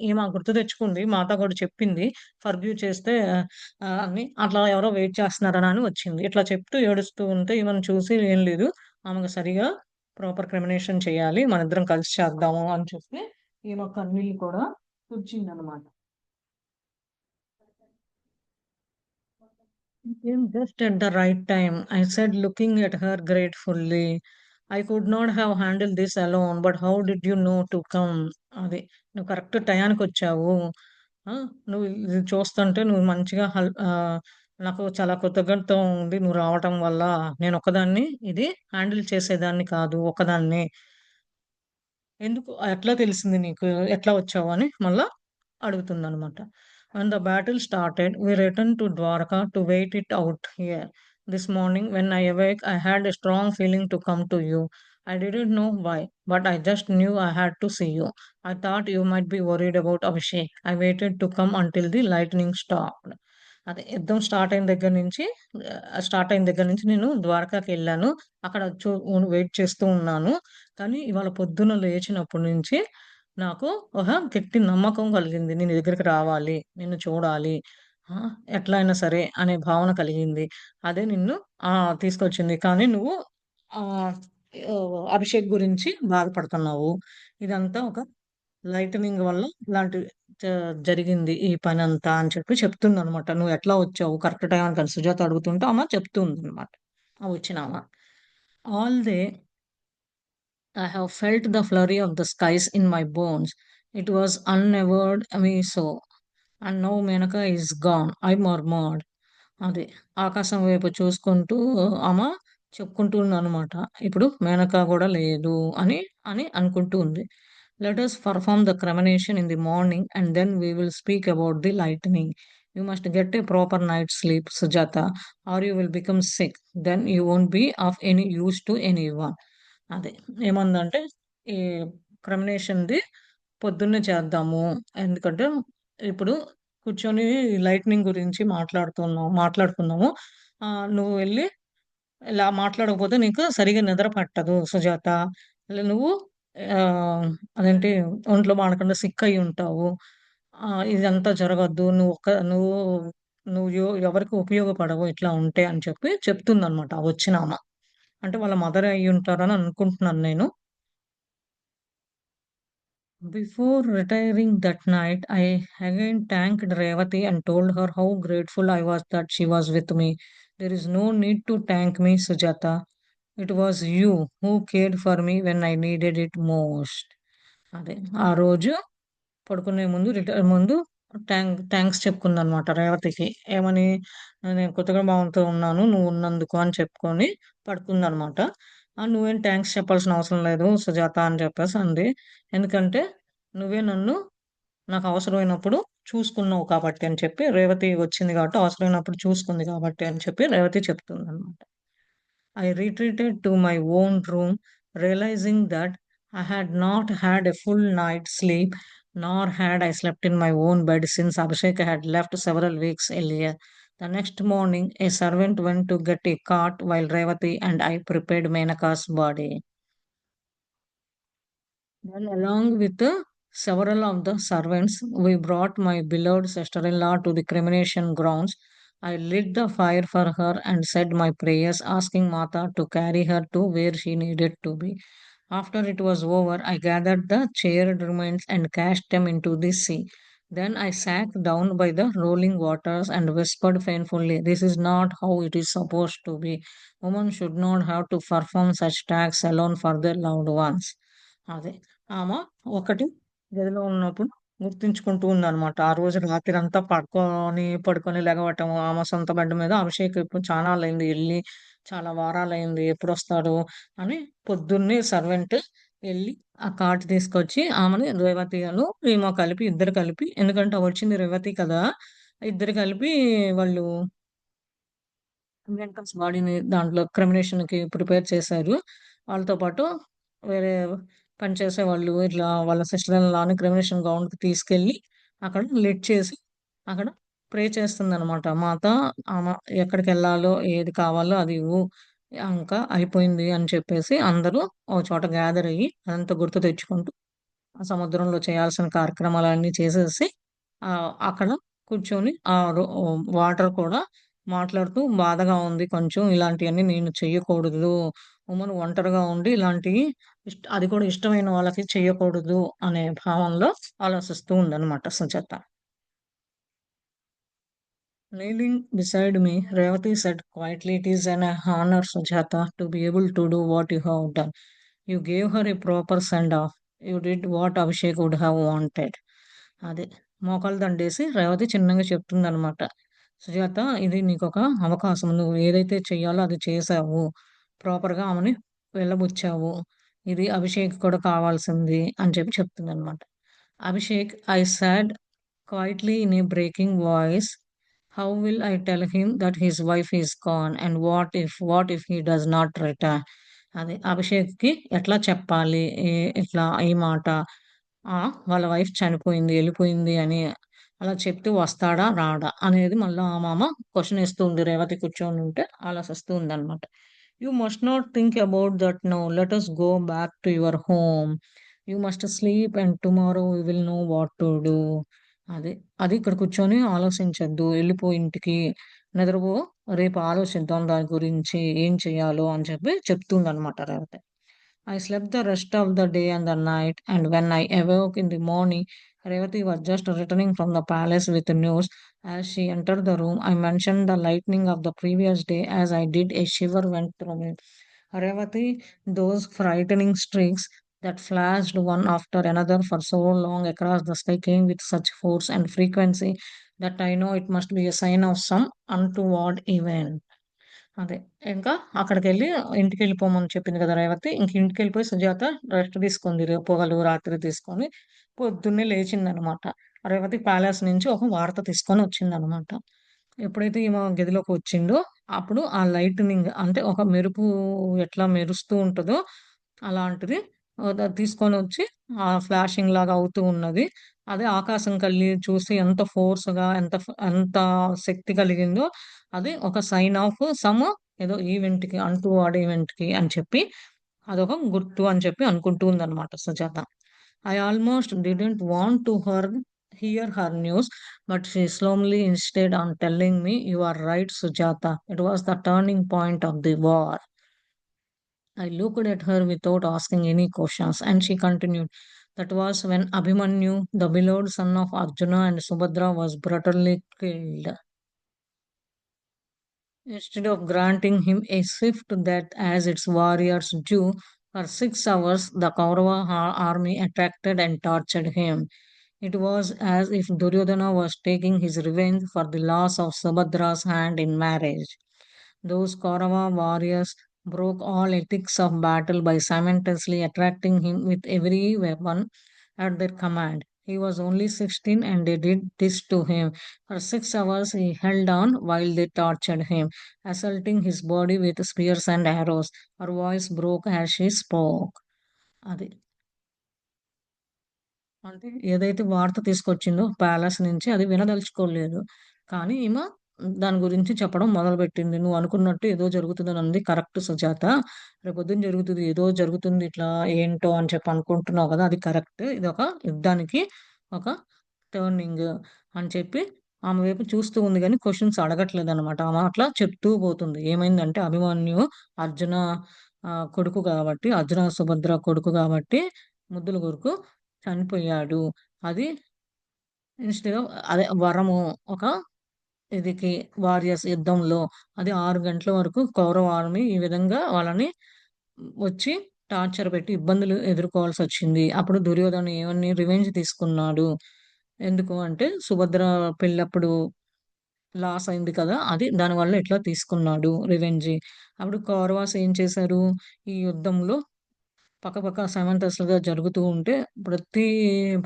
ఈమె గుర్తు తెచ్చుకుంది. మాతో కూడా చెప్పింది. ఫర్‌గ్యూ చేస్తే అని అట్లా ఎవరో వెయిట్ చేస్తున్నారని వచ్చింది. ఇట్లా చెప్తూ ఏడుస్తూ ఉంటే ఈమెను చూసి ఏం లేదు. ఆమెకు ప్రాపర్ క్రిమినేషన్ చేయాలి. మనిద్దరం కలిసి చేద్దాము అని చెప్పి ఈమె కన్నీళ్లు కూడా తుడిచిందనమాట. "You came just at the right time," I said, looking at her gratefully. "I could not have handled this alone, but how did you know to come?" అది. "నువ్వు కరెక్ట్ టయానికొచ్చావు. ఆ! నువ్వు ఇది చూస్తుంటే నువ్వు మంచిగా నాకు చాలా కృతజ్ఞత ఉంది నువ్వు రావటం వల్ల. నేనొక్కదాన్ని ఇది హ్యాండిల్ చేసేదాన్ని కాదు ఒక్కదాన్నే. ఎట్లా తెలిసింది నీకు? ఎట్లా వచ్చావు?" అని మళ్ళా అడుగుతుందనమాట. "When the battle started, we returned to Dwarka to wait it out here. This morning, when I awoke, I had a strong feeling to come to you. I didn't know why, but I just knew I had to see you. I thought you might be worried about Abhishek. I waited to come until the lightning stopped." అదే యుద్ధం start అయిన దగ్గర నుంచి నేను ద్వారకాకెళ్ళాను. అక్కడ wait చేస్తూ ఉన్నాను. కానీ ఇవాళ పొద్దున్న లేచినప్పటి నుంచి నాకు ఒక గట్టి నమ్మకం కలిగింది. నేను నీ దగ్గరికి రావాలి, నిన్ను చూడాలి, ఆ! ఎట్లా అయినా సరే అనే భావన కలిగింది. అదే నిన్ను తీసుకొచ్చింది. కానీ నువ్వు ఆహ్, అభిషేక్ గురించి బాధపడుతున్నావు. ఇదంతా ఒక లైటనింగ్ వల్ల ఇలాంటి జ జరిగింది ఈ పనంతా అని చెప్తుందనమాట. "నువ్వు ఎట్లా వచ్చావు కరెక్ట్ టైంకి" సుజాత అడుగుతుంటే ఆమె చెప్తుందనమాట. ఆ వచ్చినామ. "All they I have felt the flurry of the skies in my bones. It was unnerved me so. And now Menaka is gone. I murmured. అది. ఆకాశం వైపు చూసుకుంటూ ఆమె చెప్పుకుంటుందనమాట. ఇప్పుడు మేనక గూడా లేదు అని, అనుకుంటూ ఉంది. Let us perform the cremation in the morning and then we will speak about the lightning. You must get a proper night's sleep, Sujata, or you will become sick. Then you won't be of any use to anyone. అది. ఏమందంటే ఈ క్రమినేషన్‌ది పొద్దున్నే చేద్దాము. ఎందుకంటే ఇప్పుడు కూర్చొని lightning గురించి మాట్లాడుకుందాము. నువ్వు వెళ్లి ఇలా మాట్లాడకపోతే నీకు సరిగ్గా నిద్ర పట్టదు సుజాత. నువ్వు అదేంటి ఒంట్లో బానకుండా సిక్ అయ్యి ఉంటావు. ఇదంతా జరగొద్దు. నువ్వు నువ్వు ఎవరికి ఉపయోగపడవు ఇట్లా ఉంటే అని చెప్తుందనమాట ఆ వచ్చినామ. అంటే వాళ్ళ మదరే అయ్యుంటారని అనుకుంటున్నాను నేను. Before retiring that night, I again thanked Revati and told her how grateful I was that she was with me. There is no need to thank me, Sujata. It was you who cared for me when I needed it most. అదే. ఆ రోజు పడుకునే ముందు ముందు thanks చెప్పుకుందనమాట రేవతికి. ఏమని? నేను కొత్తగా భావంతో ఉన్నాను. నువ్వున్నందుకు అని చెప్పుకొని పడుకుందనమాట. నువ్వేం థాంక్స్ చెప్పాల్సిన అవసరం లేదు సుజాత అని చెప్పేసంది. ఎందుకంటే నువ్వే నన్ను నాకు అవసరమైనప్పుడు చూసుకున్నావు కాబట్టి అని చెప్పి, రేవతి వచ్చింది కాబట్టి అవసరమైనప్పుడు చూసుకుంది కాబట్టి అని చెప్పి Revathi చెప్తుందనమాట. I retreated to my own room, realizing that I had not had a full night's sleep, nor had I slept in my own bed since Abhishek had left several weeks earlier. The next morning, a servant went to get a cart while Revati and I prepared Menaka's body. Then, along with several of the servants, we brought my beloved sister-in-law to the cremation grounds. I lit the fire for her and said my prayers, asking Mata to carry her to where she needed to be. After it was over, I gathered the charred remains and cast them into the sea. Then I sat down by the rolling waters and whispered painfully, "This is not how it is supposed to be. Women should not have to perform such tasks alone for their loved ones." అదే. ఆమ ఒకటి గదిలో ఉన్నప్పుడు గుర్తుంచుకుంటూ ఉందనమాట. ఆ రోజు రాత్రంతా పడుకొని లెగవటము, ఆమె సొంత బెడ్ మీద అభిషేక్ ఇప్పుడు చానాళ్ళయింది ఎళ్లి, చాలా వారాలయింది ఎప్పుడొస్తాడు అని పొద్దున్నే సర్వెంట్ ఎళ్లి ఆ కార్డ్ తీసుకొచ్చి ఆమెని ఈమె కలిపి ఇద్దరు కలిపి ఎందుకంటే వచ్చింది రేవతి కదా! ఇద్దరు కలిపి వాళ్ళు వెంకమ్స్ బాడీని దాంట్లో క్రిమినేషన్‌కి ప్రిపేర్ చేశారు. వాళ్ళతో పాటు వేరే పనిచేసేవాళ్ళు ఇట్లా వాళ్ళ సిస్టర్ ఇన్ లాని క్రిమినేషన్ గ్రౌండ్‌కి తీసుకెళ్ళి అక్కడ లిడ్ చేసి అక్కడ ప్రే చేస్తుందనమాట. మాత ఆమె ఎక్కడికెళ్ళాలో, ఏది కావాలో అది ఇవ్వు. ఇంకా అయిపోయింది అని చెప్పేసి అందరూ ఒక చోట గ్యాదర్ అయ్యి అదంతా గుర్తు తెచ్చుకుంటూ ఆ సముద్రంలో చేయాల్సిన కార్యక్రమాలన్నీ చేసేసి అక్కడ కూర్చొని వాటర్ కూడా మాట్లాడుతూ బాధగా ఉంది కొంచెం. ఇలాంటియన్నీ నేను చెయ్యకూడదు. ఉమెన్ ఒంటరిగా ఉండి ఇలాంటియి అది కూడా ఇష్టమైన వాళ్ళకి చెయ్యకూడదు అనే భావనలో ఆలోచిస్తూ ఉందనమాట Sujatha. Kneeling beside me, Revati said quietly, "It is an honor, Sujata, to be able to do what you have done. You gave her a proper send-off. You did what Abhishek would have wanted." అది. మోకాళ్ళు దండేసి రేవతి చిన్నగా చెప్తుందనమాట. "సుజాత, ఇది నీకొక అవకాశం. నువ్వు ఏదైతే చెయ్యాలో అది చేశావు. ప్రాపర్‌గా ఆమెని వెళ్ళబుచ్చావు. ఇది అభిషేక్ కూడా కావాల్సింది" అని చెప్తుందనమాట. "Abhishek," I said quietly in a breaking voice, "how will I tell him that his wife is gone? And what if he does not return?" అది. అభిషేక్‌కి ఎట్లా చెప్పాలి? ఇట్లా ఈ మాట. వాళ్ళ వైఫ్ చనిపోయింది, ఎళ్ళిపోయింది అని అలా చెప్తే వస్తాడా? రాడా? అనేది మళ్ళా ఆ మామ క్వెషన్ ఏస్తూ ఉంది. రేవతి కూర్చొనుంటే ఆలోచిస్తూ ఉందనమాట. "You must not think about that now. Let us go back to your home. You must sleep and tomorrow we will know what to do." అది. అది ఇక్కడ కూర్చొని ఆలోచించొద్దు. ఎళ్ళిపో ఇంటికి. నిద్రపో. రేపు ఆలోచిద్దాం దాని గురించి. ఏం చేయాలో అని చెప్తుందనమాట Revathi. I slept the rest of the day and the night, and when I awoke in the morning, Revati was just returning from the palace with news. As she entered the room, I mentioned the lightning of the previous day. As I did, a shiver went through me. Revati, those frightening streaks, that flashed one after another for so long across the sky came with such force and frequency that I know it must be a sign of some untoward event. అదే. ఇంకా అక్కడికెళ్ళి ఇంటికెళ్ళిపోమని చెప్పింది కదా రేవతి. ఇంక ఇంటికెళ్ళిపోయి Sujatha rest తీసుకుంది. పగలు, రాత్రి తీసుకొని పొద్దున్నే లేచిందనమాట. రేవతి ప్యాలెస్ నుంచి ఒక వార్త తీసుకొనొచ్చిందనమాట. ఎప్పుడైతే ఈమె గదిలోకొచ్చిండో, అప్పుడు ఆ లైట్నింగ్ అంటే ఒక మెరుపు ఎట్లా మెరుస్తూ ఉంటదో, అలాంటిది తీసుకొనొచ్చి ఫ్లాషింగ్ లాగా అవుతూ ఉన్నది. అదే ఆకాశం కళ్ళి చూసి ఎంత ఫోర్స్‌గా ఎంత శక్తి కలిగిందో అది ఒక సైన్ ఆఫ్ సమ్ ఏదో ఈవెంట్‌కి అన్‌టువర్డ్ ఈవెంట్‌కి అని చెప్పి అదొక గుర్తు అని చెప్పి అనుకుంటూ ఉందన్నమాట Sujatha. I almost didn't want to hear her news, but she slowly insisted on telling me, "You are right, Sujata. It was the turning point of the war." I looked at her without asking any questions, and she continued, "That was when Abhimanyu, the beloved son of Arjuna and Subhadra, was brutally killed. Instead of granting him a swift death as its warriors do, for 6 hours the Kaurava army attracted and tortured him. It was as if Duryodhana was taking his revenge for the loss of Subhadra's hand in marriage. Those Kaurava warriors broke all ethics of battle by simultaneously attracting him with every weapon at their command. He was only 16 and they did this to him. For 6 hours he held on while they tortured him, assaulting his body with spears and arrows. Her voice broke as she spoke. అది అంటే ఏదైతే వార్త తీసుకొచ్చిందో palace నుంచి అది వినదలుచుకోలేదు. కానీ ఈమె దాని గురించి చెప్పడం మొదలుపెట్టింది. "నువ్వు అనుకున్నట్టు ఏదో జరుగుతుందనంది కరెక్ట్ సుజాత. రేపొద్దున జరుగుతది. ఏదో జరుగుతుంది ఇట్లా ఏంటో అని చెప్పి అనుకుంటున్నావు గదా! అది కరెక్ట్. ఇదొక యుద్ధానికి ఒక టర్నింగ్" అని చెప్పి ఆమె వైపు చూస్తూ ఉంది గానీ క్వెషన్స్ అడగట్లేదనమాట. ఆమె అట్లా చెప్తూ పోతుంది. ఏమైందంటే అభిమన్యు అర్జున కొడుకు గాబట్టి, అర్జున, సుభద్ర కొడుకు గాబట్టి ముద్దుల కొడుకు చనిపోయాడు. అది ఇన్‌స్టెడ్ ఆఫ్ అదే వరము ఒక ఇదికి వారియర్స్ యుద్ధంలో అది 6 గంటల వరకు కౌరవ ఆర్మీ ఈ విధంగా వాళ్ళని వచ్చి టార్చర్ పెట్టి ఇబ్బందులు ఎదుర్కోవాల్సొచ్చింది. అప్పుడు దుర్యోధన ఏమని రివెంజ్ తీసుకున్నాడు. ఎందుకు అంటే సుభద్ర పెళ్ళప్పుడు లాస్ అయింది కదా! అది దానివల్ల ఇట్లా తీసుకున్నాడు రివెంజ్. అప్పుడు కౌరవాస్ ఏం చేశారు? ఈ యుద్ధంలో పక్కపక్క సమంతస్‌లుగా జరుగుతూ ఉంటే, ప్రతి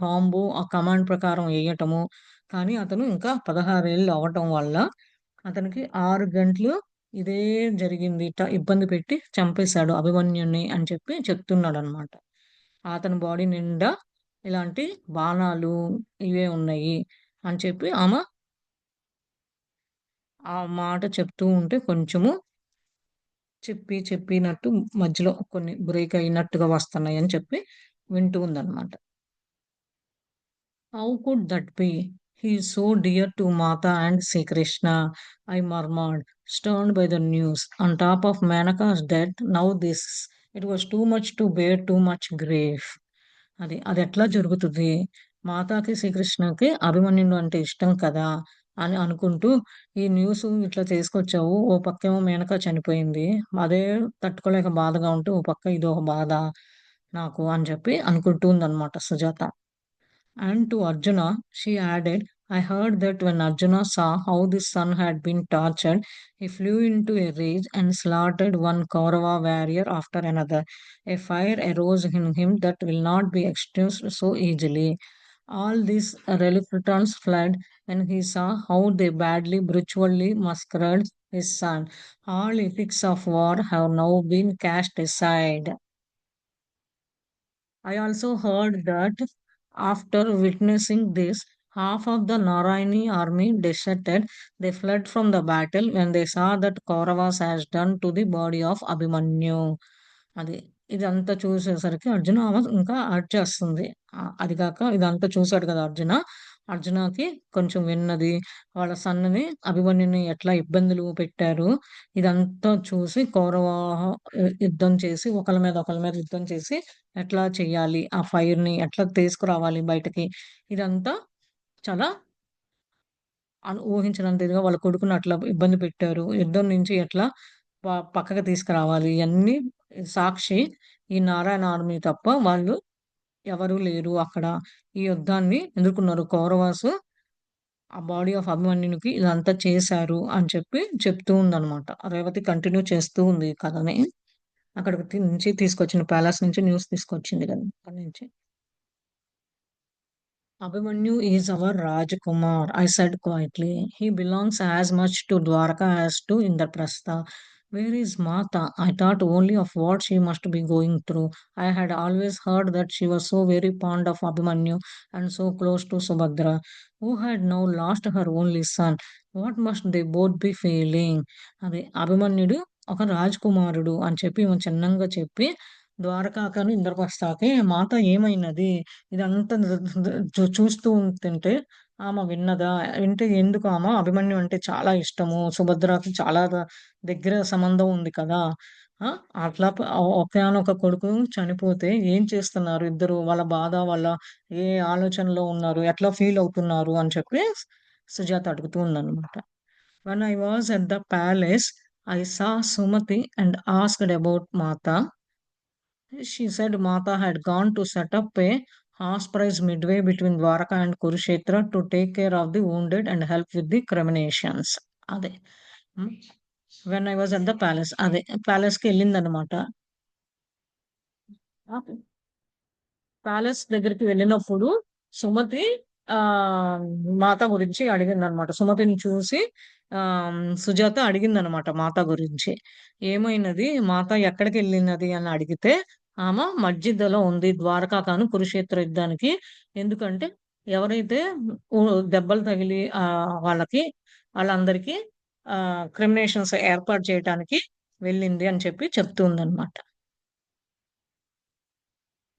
బాంబు ఆ కమాండ్ ప్రకారం ఎయటము. కానీ అతను ఇంకా 16 ఏళ్ళు అవ్వటం వల్ల, అతనికి 6 గంటలు ఇదే జరిగింది. ఇబ్బంది పెట్టి చంపేశాడు అభిమన్యుడిని అని చెప్పి చెప్తున్నాడనమాట. అతని బాడీ నిండా ఇలాంటి బాణాలు ఇవే ఉన్నాయి అని చెప్పి ఆమె ఆ మాట చెప్తూ ఉంటే కొంచెము చెప్పినట్టు మధ్యలో కొన్ని బ్రేక్ అయినట్టుగా వస్తున్నాయని చెప్పి వింటూ ఉందనమాట. How could that be? He is so dear to Mata and Sri Krishna, I murmured, stunned by the news. On top of Manaka's death, now this. It was too much to bear, too much grief. అదెట్లా జరుగుతది? మాతాకి, శ్రీకృష్ణకి అభిమన్యుడు అంటే ఇష్టం కదా! అని అనుకుంటూ, ఈ news ఇట్లా చేసుకొచ్చావు. ఓ పక్కేమో మేనక చనిపోయింది. అదే తట్టుకోలేక బాధగా ఉంటే, ఓ పక్క ఇదొక బాధ నాకు అని చెప్పి అనుకుంటూ ఉందనమాట Sujatha. And to Arjuna, she added, I heard that when Arjuna saw how the son had been tortured, he flew into a rage and slaughtered one Kaurava warrior after another. A fire arose in him that will not be extinguished so easily. All these reluctance fled when he saw how they badly, brutally massacred his son. All ethics of war have now been cast aside. I also heard that after witnessing this, half of the Narayani army deserted. They fled from the battle when they saw that Kauravas has done to the body of Abhimanyu. అది. ఇదంతా చూసేసరికి అర్జున ఇంకా add చేస్తుంది. అది కాక ఇదంతా చూసాడు కదా అర్జున. అర్జునకి కొంచెం విన్నది. వాళ్ళ సన్‌ని అభిమన్యుని ఎట్లా ఇబ్బందులు పెట్టారు. ఇదంతా చూసి కౌరవ యుద్ధం చేసి ఒకళ్ళ మీద యుద్ధం చేసి ఎట్లా చేయాలి? ఆ ఫైర్‌ని ఎట్లా తీసుకురావాలి బయటకి? ఇదంతా చాలా ఊహించినంత ఇదిగా వాళ్ళ కొడుకుని అట్లా ఇబ్బంది పెట్టారు. యుద్ధం నుంచి ఎట్లా పక్కకి తీసుకురావాలి? ఇయన్నీ సాక్షి ఈ నారాయణ ఆర్మీ తప్ప వాళ్ళు ఎవరు లేరు అక్కడ. ఈ యుద్ధాన్ని ఎదుర్కొన్నారు. కౌరవాసు ఆ బాడీ ఆఫ్ అభిమన్యునికి ఇదంతా చేశారు అని చెప్పి చెప్తూ ఉందనమాట. రేవతి కంటిన్యూ చేస్తూ ఉంది ఈ కథని. అక్కడికి నుంచి తీసుకొచ్చిన ప్యాలెస్ నుంచి న్యూస్ తీసుకొచ్చింది కదా! అక్కడి నుంచి. Abhimanyu is our Rajkumar, I said quietly. He belongs as much to Dwarka as to Indraprastha. Where is Mata? I thought only of what she must be going through. I had always heard that she was so very fond of Abhimanyu and so close to Subhadra, who had now lost her only son. What must they both be feeling? అది అభిమన్యుడు ఒక రాజకుమారుడు అని చెప్పి ఈమె చిన్నంగా చెప్పి ద్వారకాకను ఇంద్రప్రస్థకి మాత ఏమైనది ఇదంతా చూస్తూ ఉంటుంటే ఆమె విన్నదా? వింటే ఎందుకు ఆమె అభిమన్యు అంటే చాలా ఇష్టము. సుభద్రకి చాలా దగ్గర సంబంధం ఉంది కదా! ఆ! అట్లా ఒకానొక కొడుకు చనిపోతే ఏం చేస్తున్నారు ఇద్దరు? వాళ్ళ బాధ, వాళ్ళ ఏ ఆలోచనలో ఉన్నారు? ఎట్లా ఫీల్ అవుతున్నారు? అని చెప్పి సుజాత అడుగుతూ ఉందన్నమాట. When I was at the palace, I saw Sumati and asked about Mata. She said Mata had gone to set up a hospice midway between Dwaraka and Kurukshetra to take care of the wounded and help with the cremations. అదే. హ్మ్. When I was at the palace. అదే ప్యాలెస్‌కి ఎళ్ళిందనమాట. Palace దగ్గరికి వెళ్ళినప్పుడు సుమతి ఆహ్, మాత గురించి అడిగిందనమాట. సుమతిని చూసి సుజాత అడిగిందనమాట మాత గురించి. ఏమైనది? మాత ఎక్కడికెళ్ళినది అని అడిగితే, ఆమె మస్జిద్‌లో ఉంది. ద్వారకాకను కురుక్షేత్ర యుద్ధానికి. ఎందుకంటే ఎవరైతే ఉ దెబ్బలు తగిలి వాళ్ళకి వాళ్ళందరికీ క్రిమినేషన్స్ ఏర్పాటు చేయటానికి వెళ్ళింది అని చెప్పి చెప్తుందనమాట.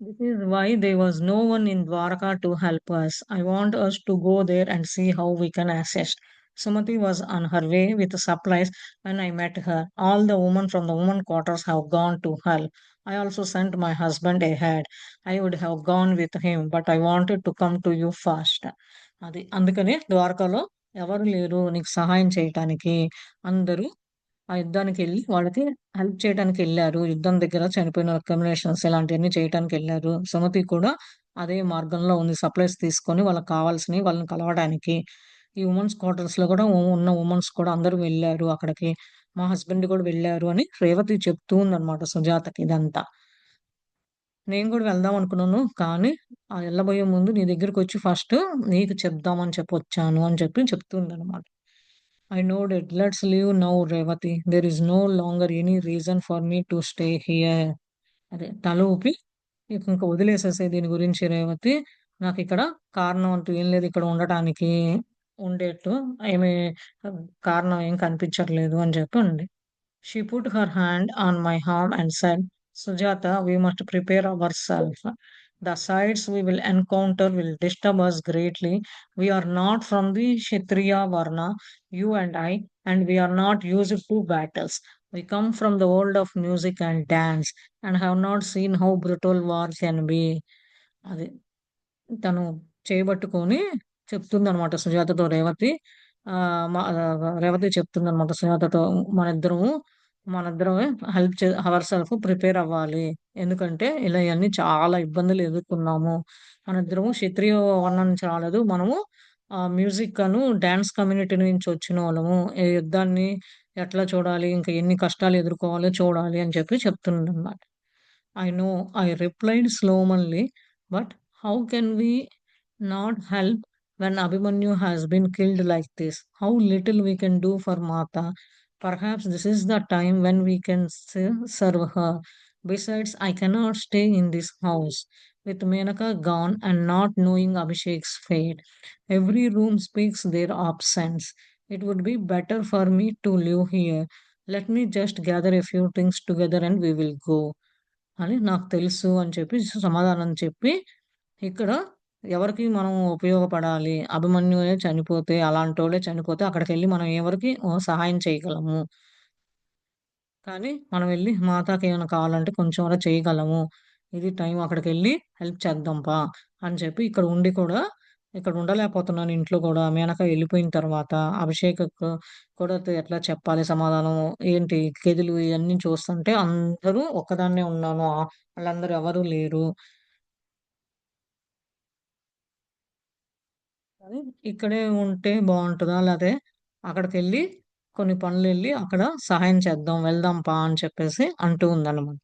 This is why there was no one in Dwarka to help us. I want us to go there and see how we can assist. Sumati was on her way with supplies when I met her. All the women from the women quarters have gone to help. I also sent my husband ahead. I would have gone with him, but I wanted to come to you first. అది అందుకనే ద్వారకాలో ఎవరు లేరు నీకు సహాయం చేయటానికి. అందరూ ఆ యుద్ధానికెళ్ళి వాళ్ళకి హెల్ప్ చేయటానికెళ్లారు. యుద్ధం దగ్గర చనిపోయిన అక్యుములేషన్స్ ఇలాంటియన్నీ చేయటానికెళ్లారు. సుమతి కూడా అదే మార్గంలో ఉంది. సప్లైస్ తీసుకొని వాళ్ళకి కావాల్సినయి వాళ్ళని కలవడానికి. ఈ వుమెన్స్ క్వార్టర్స్‌లో కూడా ఉన్న వుమెన్స్ కూడా అందరూ వెళ్లారు అక్కడికి. మా హస్బెండ్ కూడా వెళ్లారు అని రేవతి చెప్తూ ఉందనమాట సుజాతకి ఇదంతా. నేను కూడా వెళ్దాం అనుకున్నాను. కానీ ఎళ్ళబోయే ముందు నీ దగ్గరికొచ్చి ఫస్ట్ నీకు చెప్దామని చెప్పొచ్చాను అని చెప్పి చెప్తుందనమాట. I nodded. Let's leave now, Revati. There is no longer any reason for me to stay here. అదే తల ఊపి ఇంక వదిలేసేసేయి దీని గురించి రేవతి. నాకిక్కడ కారణం అంటూ ఏం లేదు ఇక్కడ ఉండటానికి. ఉండేట్టు ఏమి కారణం ఏం కనిపించట్లేదు అని చెప్పి అంది. She put her hand on my arm and said, Sujata, we must prepare ourselves. The sights we will encounter will disturb us greatly. We are not from the Kshatriya Varna, you and we are not used to battles. We come from the world of music and dance and have not seen how brutal war can be. అది తను చేయబట్టుకొని చెప్తుందనమాట సుజాతతో రేవతి. రేవతి చెప్తుందనమాట సుజాతతో మనిద్దరము మనిద్దరమే help our self prepare అవ్వాలి. ఎందుకంటే ఇలా ఇయన్నీ చాలా ఇబ్బందులు ఎదుర్కొన్నాము. మనిద్దరము క్షత్రియ వర్ణం నుంచి రాలేదు. మనము మ్యూజిక్ డాన్స్ కమ్యూనిటీ నుంచి వచ్చినోళ్ళము. ఈ యుద్ధాన్ని ఎట్లా చూడాలి, ఇంకా ఎన్ని కష్టాలు ఎదుర్కోవాలో చూడాలి అని చెప్పి చెప్తుందనమాట. I know, I replied slowly, but how can we not help when Abhimanyu has been killed like this? How little we can do for Mata. Perhaps this is the time when we can serve her. Besides, I cannot stay in this house with Menaka gone and not knowing Abhishek's fate. Every room speaks their absence. It would be better for me to live here. Let me just gather a few things together and we will go. అని నాకు తెలుసు అని చెప్పి సమాధానం చెప్పి, ఇక్కడ ఎవరికి మనం ఉపయోగపడాలి? అభిమన్యువే చనిపోతే, అలాంటోళ్ళే చనిపోతే అక్కడికెళ్ళి మనం ఎవరికి సహాయం చేయగలము. కానీ మనం వెళ్లి మాతాకేమైనా కావాలంటే కొంచెం చేయగలము. ఇది టైం అక్కడికెళ్ళి హెల్ప్ చేద్దాం అని చెప్పి ఇక్కడ ఉండి కూడా ఇక్కడ ఉండలేకపోతున్నాను ఇంట్లో కూడా. మేనక వెళ్ళిపోయిన తర్వాత అభిషేక్‌కు కూడా ఎట్లా చెప్పాలి సమాధానం? ఏంటి గదులు ఇయన్నీ చూస్తుంటే అందరూ ఒక్కదాన్నే ఉన్నాను. ఆళ్ళందరూ ఎవరు లేరు. కానీ ఇక్కడే ఉంటే బావుంటదా? లేతే అక్కడికెళ్ళి కొన్ని పనులెళ్ళి అక్కడ సహాయం చేద్దాం. వెళ్దాం పా అని చెప్పేసి అంటూ ఉందన్నమాట.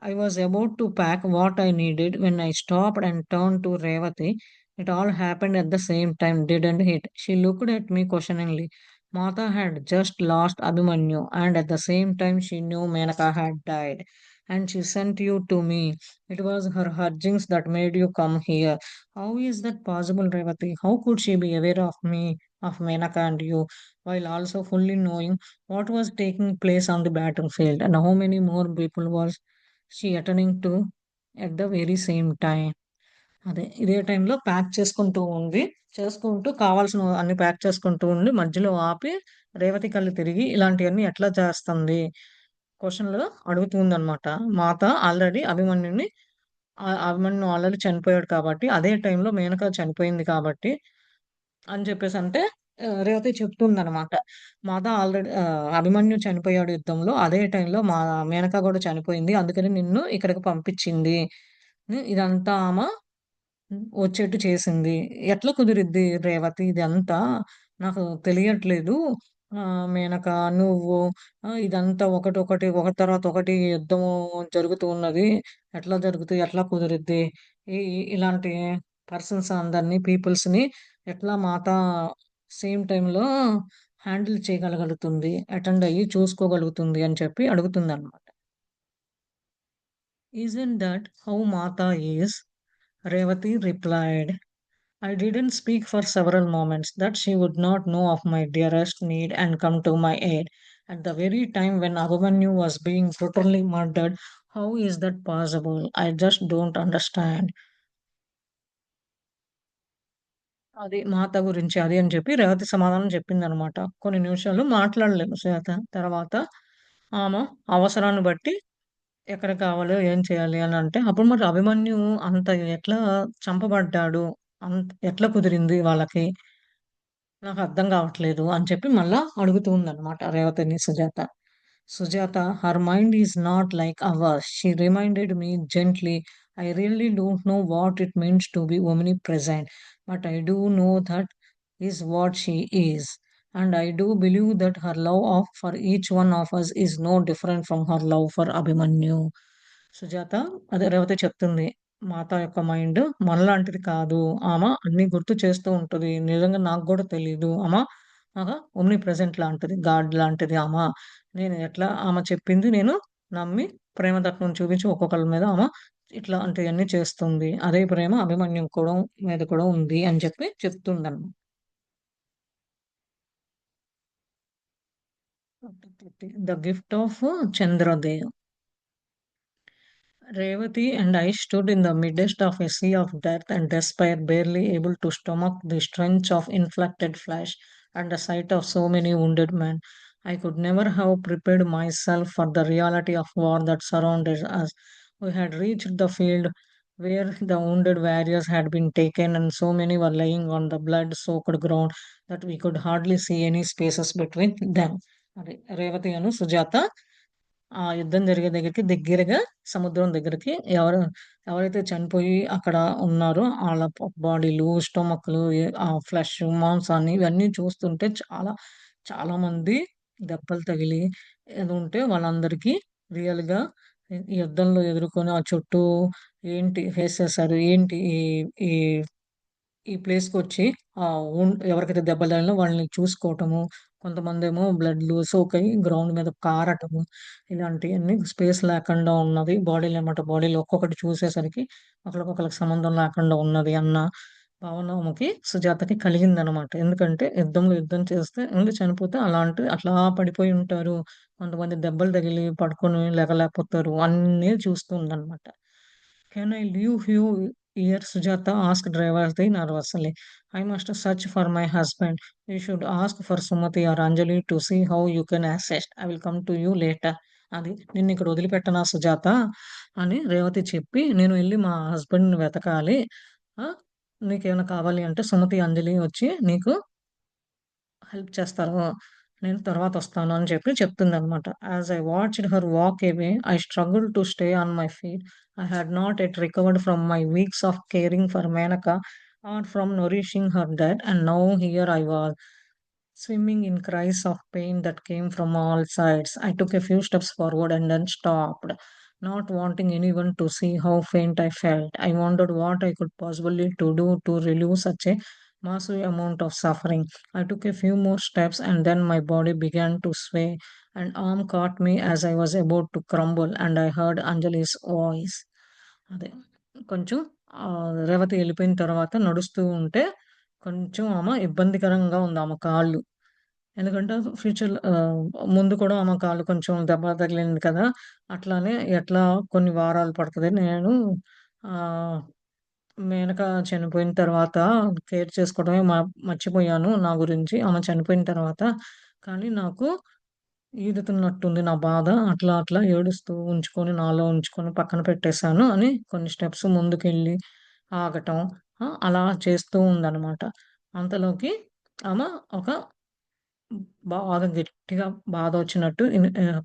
I was about to pack what I needed when I stopped and turned to Revati. It all happened at the same time, didn't it? She looked at me questioningly. Mata had just lost Abhimanyu, and at the same time, she knew Menaka had died. And she sent you to me. It was her urgings that made you come here. How is that possible, Revati? How could she be aware of me, of Menaka and you, while also fully knowing what was taking place on the battlefield and how many more people was she attending to at the very same time. అదే ఇదే టైంలో pack చేసుకుంటూ ఉంది. చేసుకుంటూ కావాల్సినవి అన్ని pack చేసుకుంటూ ఉండి, మధ్యలో ఆపి రేవతి కళ్ళు తిరిగి ఇలాంటియన్నీ ఎట్లా చేస్తుంది? క్వెషన్‌లు అడుగుతుందనమాట. మాత ఆల్రెడీ అభిమన్యుడిని అభిమన్యు ఆల్రెడీ చనిపోయాడు కాబట్టి, అదే టైంలో మేనక చనిపోయింది కాబట్టి అని చెప్పేసంటే రేవతి చెప్తుందనమాట. మాత ఆల్రెడీ అభిమన్యు చనిపోయాడు యుద్ధంలో. అదే టైంలో మా మేనక గూడా చనిపోయింది. అందుకని నిన్ను ఇక్కడికి పంపించింది. ఇదంతా వచ్చేట్టు చేసింది. ఎట్లా కుదిరిద్ది రేవతి ఇదంతా? నాకు తెలియట్లేదు. మేనక నువ్వు ఇదంతా ఒకటొకటి ఒకటి తర్వాత ఒకటి యుద్ధము జరుగుతూ ఉన్నది. ఎట్లా జరుగుతది? ఎట్లా కుదిరిద్ది? ఇలాంటి పర్సన్స్ అందరిని పీపుల్స్‌ని ఎట్లా మాత సేమ్ టైమ్‌లో హ్యాండిల్ చేయగలగలుగుతుంది. అటెండ్ అయ్యి చూసుకోగలుగుతుంది అని చెప్పి అడుగుతుందన్నమాట. "Isn't that how Mata is?" Revati replied. I didn't speak for several moments, that she would not know of my dearest need and come to my aid. At the very time when Abhimanyu was being brutally murdered, how is that possible? I just don't understand. అది మాత గురించి అది అని చెప్పి రేవతి సమాధానం చెప్పిందనమాట. కొన్ని నిమిషాలు మాట్లాడలేదు శ్వేత. తర్వాత ఆమె అవసరాన్ని బట్టి ఎక్కడ కావాలో, ఏం చేయాలి అని అంటే, అప్పుడు మరి అభిమన్యు అంత ఎట్లా చంపబడ్డాడు? ఎట్లా కుదిరింది వాళ్ళకి? నాకర్థం గావట్లేదు అని చెప్పి మళ్ళా అడుగుతూ ఉందన్నమాట రేవతిని Sujatha. Sujatha, her mind is not like ours. She reminded me gently. I really don't know what it means to be omnipresent, but I do know that is what she is. And I do believe that her love for each one of us is no different from her love for Abhimanyu. Sujatha అదే రేవతి చెప్తుంది. మాత యొక్క mind మనలాంటిది కాదు. అన్నీ గుర్తు చేస్తూ ఉంటది. నిజంగా నాకు గూడా తెలీదు. ఓమ్ని ప్రెజెంట్ లాంటిది. గాడ్ లాంటిది నేను ఎట్లా చెప్పింది నేను నమ్మి ప్రేమ తత్వం చూపించి ఒక్కొక్కళ్ళ మీద ఇట్లాంటియన్నీ చేస్తుంది. అదే ప్రేమ అభిమన్యుం కూడా మీద కూడా ఉంది అని చెప్పి చెప్తుందన్నమాట. The gift of Chandrodayam. Revati and I stood in the midst of a sea of death and despair, barely able to stomach the stench of inflicted flesh and the sight of so many wounded men. I could never have prepared myself for the reality of war that surrounded us. We had reached the field where the wounded warriors had been taken, and so many were lying on the blood soaked ground that we could hardly see any spaces between them. అది రేవతి అను సుజాత ఆ యుద్ధం జరిగే దగ్గరికి దగ్గరగా సముద్రం దగ్గరికి ఎవరైతే చనిపోయి అక్కడ ఉన్నారో ఆళ్ళ బాడీలు, స్టొమక్‌లు ఆ ఫ్లెష్, మాంసాన్ని ఇవన్నీ చూస్తుంటే చాలా మంది దెబ్బలు తగిలి ఏదుంటే వాళ్ళందరికీ రియల్‌గా ఈ యుద్ధంలో ఎదుర్కొని ఆ చుట్టూ ఏంటి ఫేస్ చేశారు? ఏంటి ఈ ఈ ఈ ప్లేస్‌కొచ్చి ఎవరికైతే దెబ్బలు తగిలినాయో వాళ్ళని చూసుకోవటము. కొంతమందేమో బ్లడ్‌లు సోకయి గ్రౌండ్ మీద కారటము. ఇలాంటియన్నీ స్పేస్ లేకుండా ఉన్నది. బాడీలో ఒక్కొక్కటి చూసేసరికి ఒకళ్ళకొకళ్ళకి సంబంధం లేకుండా ఉన్నది అన్న భావన ఆమెకి సుజాతకి కలిగిందనమాట. ఎందుకంటే యుద్ధం చేస్తే చనిపోతే అట్లా పడిపోయి ఉంటారు. కొంతమంది దెబ్బలు తగిలి పడుకొని లెగలేకపోతారు. అన్నీ చూస్తుందనమాట. "Can I leave you here?" Sujata asked drowsily, nervously. "I must search for my husband. You should ask for Sumati or Anjali to see how you can assist. I will come to you later." అది నిన్నిక్కడ వదిలిపెట్టనా సుజాత అని రేవతి చెప్పి, నేను ఎళ్లి మా హస్బెండ్‌ని వెతకాలి. ఆ! నీకేమైనా కావాలి అంటే సుమతి, అంజలి వచ్చి నీకు హెల్ప్ చేస్తారు. నేను తర్వాతొస్తాను అని చెప్పి చెప్తుందనమాట. As I watched her walk away, I struggled to stay on my feet. I had not yet recovered from my weeks of caring for Menaka or from nourishing her dead, and now here I was, swimming in cries of pain that came from all sides. I took a few steps forward and then stopped, not wanting anyone to see how faint I felt. I wondered what I could possibly to do to relieve such a massive amount of suffering. I took a few more steps and then my body began to sway. An arm caught me as I was about to crumble, and I heard Anjali's voice. అదే కొంచెం రేవతి ఎళ్ళిపోయిన తర్వాత నడుస్తూ ఉంటే కొంచెం ఆమె ఇబ్బందికరంగా ఉంది ఆమె కాళ్ళు. ఎందుకంటే ముందు కూడా ఆమె కాళ్ళు కొంచెం దెబ్బ తగిలింది కదా! అట్లానే ఎట్లా కొన్ని వారాలు పడతది. నేను ఆహ్, మేనక చనిపోయిన తర్వాత కేర్ చేసుకోవడమే మర్చిపోయాను నా గురించి. ఆమె చనిపోయిన తర్వాత. కానీ నాకు ఈదుతున్నట్టుంది నా బాధ. అట్లా అట్లా ఏడుస్తూ నాలో ఉంచుకొని పక్కన పెట్టేశాను అని కొన్ని స్టెప్స్ ముందుకెళ్ళి ఆగటం. అలా చేస్తూ ఉందనమాట. అంతలోకి ఆమె ఒక బాగా గట్టిగా బాధొచ్చినట్టు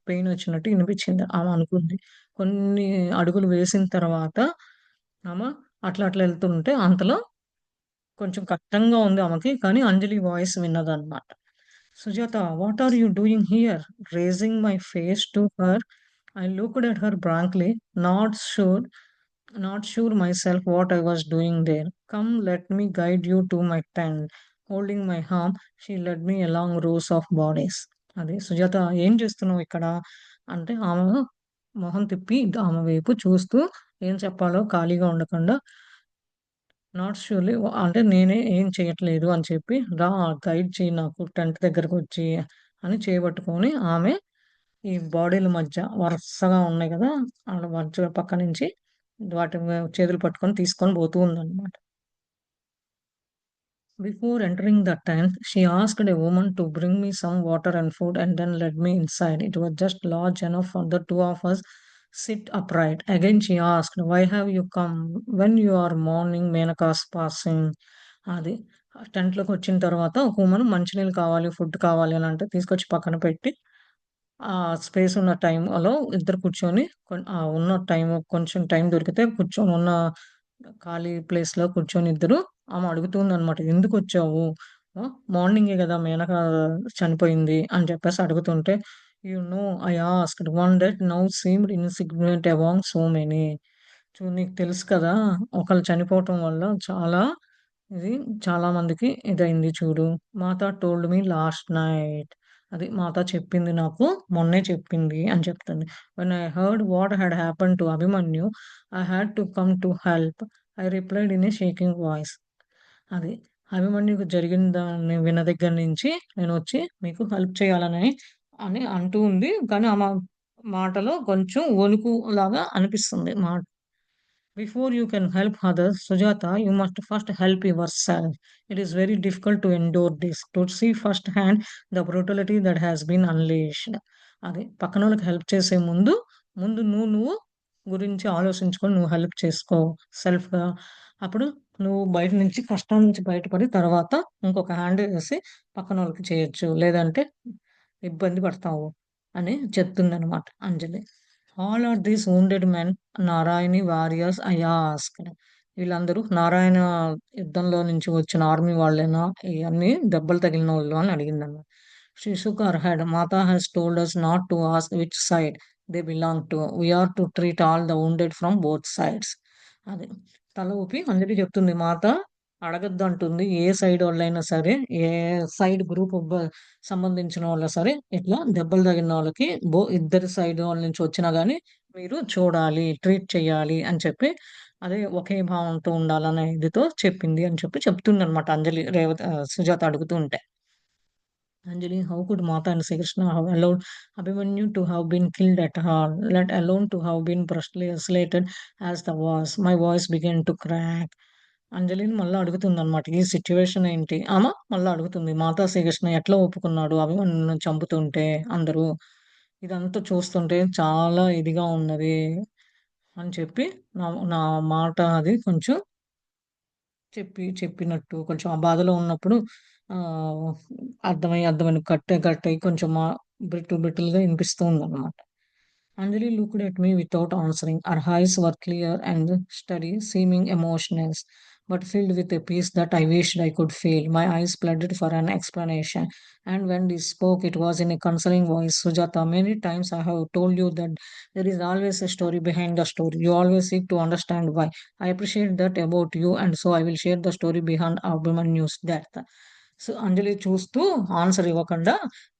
పెయినొచ్చినట్టు ఇనిపిచ్చింది. ఆమె అనుకుంది. కొన్ని అడుగులు వేసిన తర్వాత ఆమె అట్లా అట్లా ఎళ్తుంటే అంతలో కొంచెం కష్టంగా ఉంది ఆమెకి. కానీ అంజలి వాయిస్ విన్నదనమాట. "Sujatha, what are you doing here?" Raising my face to her, I looked at her blankly, not sure myself what I was doing there. "Come, let me guide you to my tent." Holding my arm, she led me along rows of bodies. అది "సుజాత, ఏం చేస్తున్నావు ఇక్కడ?" అంటే ఆమె మొహం తిప్పి ఆమె వైపు చూస్తూ ఏం చెప్పాలో ఖాళీగా ఉండకుండా నాట్ ష్యూర్‌లీ అంటే నేనే ఏం చేయట్లేదు అని చెప్పి, "రా గైడ్ చెయ్యి నాకు టెంట్ దగ్గరకొచ్చి" అని చేయబట్టుకొని ఆమె ఈ బాడీల మధ్య వరసగా ఉన్నాయి గదా! ఆడ వరుసగా పక్క నుంచి వాటి చేతులు పట్టుకొని తీసుకొని పోతూ ఉందన్నమాట. Before entering the tent, she asked a woman to bring me some water and food and then led me inside. It was just large enough for the two of us sit upright. Again she asked, "Why have you come? When you are mourning Menaka's passing?" అది టెంట్‌లోకొచ్చిన తర్వాత ఒక woman మంచినీళ్ళు కావాలి, food కావాలి అనంటే తీసుకొచ్చి పక్కన పెట్టి స్పేస్ ఉన్న టైంలో ఇద్దరు కూర్చొని ఉన్న టైం కొంచెం టైం దొరికితే కూర్చొని ఉన్న ఖాళీ ప్లేస్‌లో కూర్చొని ఇద్దరు ఆమె అడుగుతుందనమాట. "ఎందుకొచ్చావు? మార్నింగే గదా మేనక చనిపోయింది" అని చెప్పేసి అడుగుతుంటే, "you know I asked one that now seemed insignificant among so many." నీకు తెలుసు కదా! ఒకళ్ళు చనిపోవటం వల్ల ఇది చాలా మందికి ఇదయింది చూడు. మాత టోల్డ్ మీ లాస్ట్ నైట్. అది మాత చెప్పింది నాకు మొన్నే చెప్పింది అని చెప్తుంది. When I heard what had happened to Abhimanyu, I had to come to help. I replied in a shaking voice. అది అభిమన్యుకు జరిగిన దాన్ని విన్న దగ్గర నుంచి నేనొచ్చి మీకు హెల్ప్ అని అంటూ ఉంది. కానీ ఆమె మాటలో కొంచెం వణుకు లాగా అనిపిస్తుంది. Before you can help others, Sujata, you must first help yourself. It is very difficult to endure this, to see firsthand the brutality that has been unleashed. అది పక్కనోళ్ళకి హెల్ప్ చేసే ముందు, ముందు నువ్వు గురించి ఆలోచించుకొని నువ్వు హెల్ప్ చేసుకో సెల్ఫ్‌గా. అప్పుడు నువ్వు బయట నుంచి కష్టం నుంచి బయటపడి తర్వాత ఇంకొక హ్యాండ్ వేసి పక్కనోళ్ళకి చేయొచ్చు. లేదంటే ఇబ్బంది పడతావు అని చెప్తుందనమాట Anjali. All are these wounded men Narayani warriors I asked. వీళ్ళందరూ నారాయణ యుద్ధంలో నుంచి వచ్చిన ఆర్మీ వాళ్ళేనా? ఇయన్నీ దెబ్బలు తగిలినోళ్ళు అని అడిగిందన్నమాట. She shook her head. Mata has told us not to ask which side they belong to. We are to treat all the wounded from both sides. అది. తల ఊపి అంజలి చెప్తుంది. మాత అడగొద్దంటుంది. ఏ సైడ్ వాళ్ళైనా సరే, ఏ సైడ్ గ్రూప్ సంబంధించిన వాళ్ళు సరే, ఇట్లా దెబ్బలు తగిలిన వాళ్ళకి ఇద్దరి సైడ్ వాళ్ళ నుంచి వచ్చినా గాని మీరు చూడాలి, ట్రీట్ చేయాలి అని చెప్పి, అదే ఒకే భావంతో ఉండాలనే ఇదితో చెప్పింది అని చెప్పి చెప్తుందనమాట అంజలి సుజాత అడుగుతూ ఉంటే. Anjali, how could Mata and Sri Krishna have allowed Abhimanyu to have been killed at all, let alone to have been brutally isolated as the was? My voice began to crack. అంజలిని మళ్ళా అడుగుతుందనమాట. ఈ situation ఏంటి? ఆమె మళ్ళా అడుగుతుంది. మాతా శ్రీకృష్ణ ఎట్లా ఒప్పుకున్నాడు అభిమన్యుని చంపుతుంటే అందరూ? ఇదంతా చూస్తుంటే చాలా ఇదిగా ఉన్నది అని చెప్పి నా నా మాట అది కొంచెం చెప్పినట్టు కొంచెం ఆ బాధలో ఉన్నప్పుడు ఆహ్, అర్థమై కట్టయి కొంచెం బ్రిటిల్‌గా ఇనిపిస్తూ ఉందన్నమాట. Anjali looked at me without answering. Her eyes were clear and steady, seeming emotionless, but filled with a peace that I wished I could feel. My eyes pleaded for an explanation, and when he spoke, it was in a consoling voice. Sujata, many times I have told you that there is always a story behind the story. You always seek to understand why. I appreciate that about you, and so I will share the story behind Abhimanyu's death. So, Anjali చూస్తూ answer ఇవ్వకుండా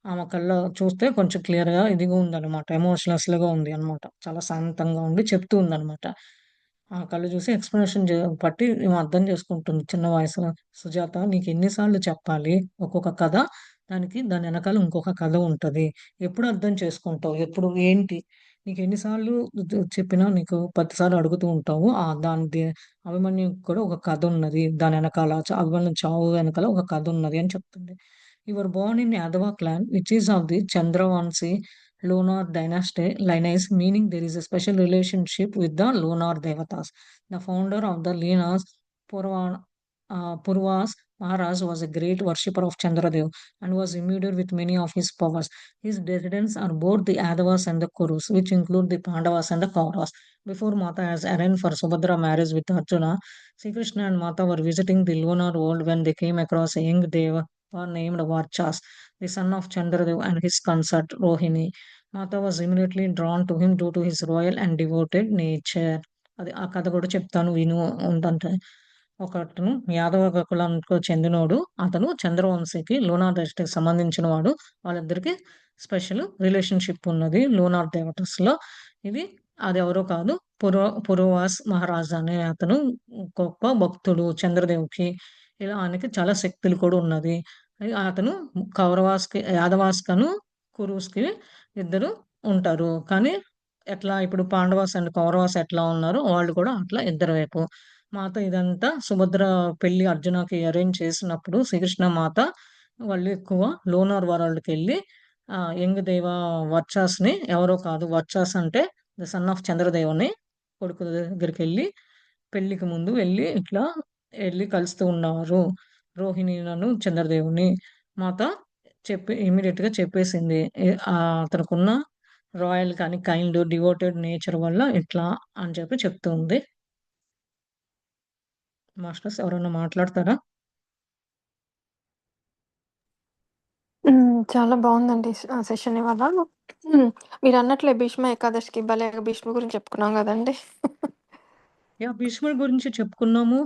ఆమె కళ్ళ చూస్తే కొంచెం క్లియర్‌గా ఇదిగా ఉందనమాట. ఎమోషనల్స్‌గా ఉంది అనమాట. చాలా శాంతంగా ఉండి చెప్తూ ఉందనమాట. ఆ కళ్ళు చూసి ఎక్స్‌ప్లనేషన్ బట్టి ఈమె అర్థం చేసుకుంటుంది చిన్న వయసులో. "సుజాత నీకెన్ని సార్లు చెప్పాలి? ఒక్కొక్క కథ దాని ఎనకాల ఇంకొక కథ ఉంటది. ఎప్పుడు అర్థం చేసుకుంటావు? ఎప్పుడు ఏంటి? నీకెన్ని సార్లు చెప్పినా నీకు 10 సార్లు అడుగుతూ ఉంటావు. దానిది అభిమన్యుకి కూడా ఒక కథ ఉన్నది. దాని ఎనకాల అభిమన్యు చావు వెనకాల ఒక కథ ఉన్నది" అని చెప్తుంది. "You were born in Yadava clan which is of the Chandravanshi Lonar dynasty lineage, meaning there is a special relationship with the Lonar Devatas. The founder of the Linas, Purva, Purvas Maharaj, was a great worshipper of Chandradev and was imbued with many of his powers. His descendants are both the Adavas and the Kurus, which include the Pandavas and the Kauravas. Before Mata has arranged for Subhadra marriage with Arjuna, Sri Krishna and Mata were visiting the Lonar world when they came across a young Deva named Varchas, the son of Chandradev and his consort Rohini. Mata was immediately drawn to him due to his royal and devoted nature. అది ఆ కథ కూడా చెప్తాను విను ఉందంటే ఒకతను యాదవ కులానికి చెందినోడు. అతను చంద్రవంశీకి లోనార్ డైనాస్టీకి సంబంధించిన వాడు. వాళ్ళిద్దరికీ స్పెషల్ రిలేషన్‌షిప్ ఉన్నది. లోనార్ డైనాస్టీస్‌లో. ఇది అదెవరో కాదు. పురవాస్ మహారాజ్ అనే అతను గొప్ప భక్తుడు చంద్రదేవ్‌కి. ఇలా ఆయనకి చాలా శక్తులు కూడా ఉన్నది. అతను యాదవాస్‌కను, కురుస్‌కి ఇద్దరు ఉంటారు. కానీ ఎట్లా ఇప్పుడు పాండవాస్ అండ్ కౌరవాస్ ఎట్లా ఉన్నారో వాళ్ళు కూడా అట్లా ఇద్దరి వైపు. మాత ఇదంతా సుభద్ర పెళ్లి అర్జునకి అరేంజ్ చేసినప్పుడు శ్రీకృష్ణ మాత వాళ్ళు ఎక్కువ లోనార్ వరల్డ్‌కెళ్ళి యంగ్ దేవ వర్చాస్‌ని ఎవరో కాదు వర్చాస్ అంటే ద సన్ ఆఫ్ చంద్రదేవుని కొడుకు దగ్గరికెళ్ళి పెళ్ళికి ముందు ఎళ్లి కలుస్తూ ఉన్నారు. రోహిణిలను, చంద్రదేవుని. మాత ఇమ్మీడియేట్‌గా చెప్పేసింది. అతనుకున్న రాయల్ కానీ డివోటెడ్ నేచర్ వల్ల ఇట్లా అని చెప్తూ ఉంది. మాస్టర్స్ ఎవరైనా మాట్లాడతారా?
చాలా బావుందండి సెషన్ ఇవాళ. మీరన్నట్లే భీష్మ ఏకాదశికి భలే భీష్ముడి గురించి చెప్పుకున్నాం గదండీ!
యాహ్! భీష్ముడి గురించి చెప్పుకున్నాము.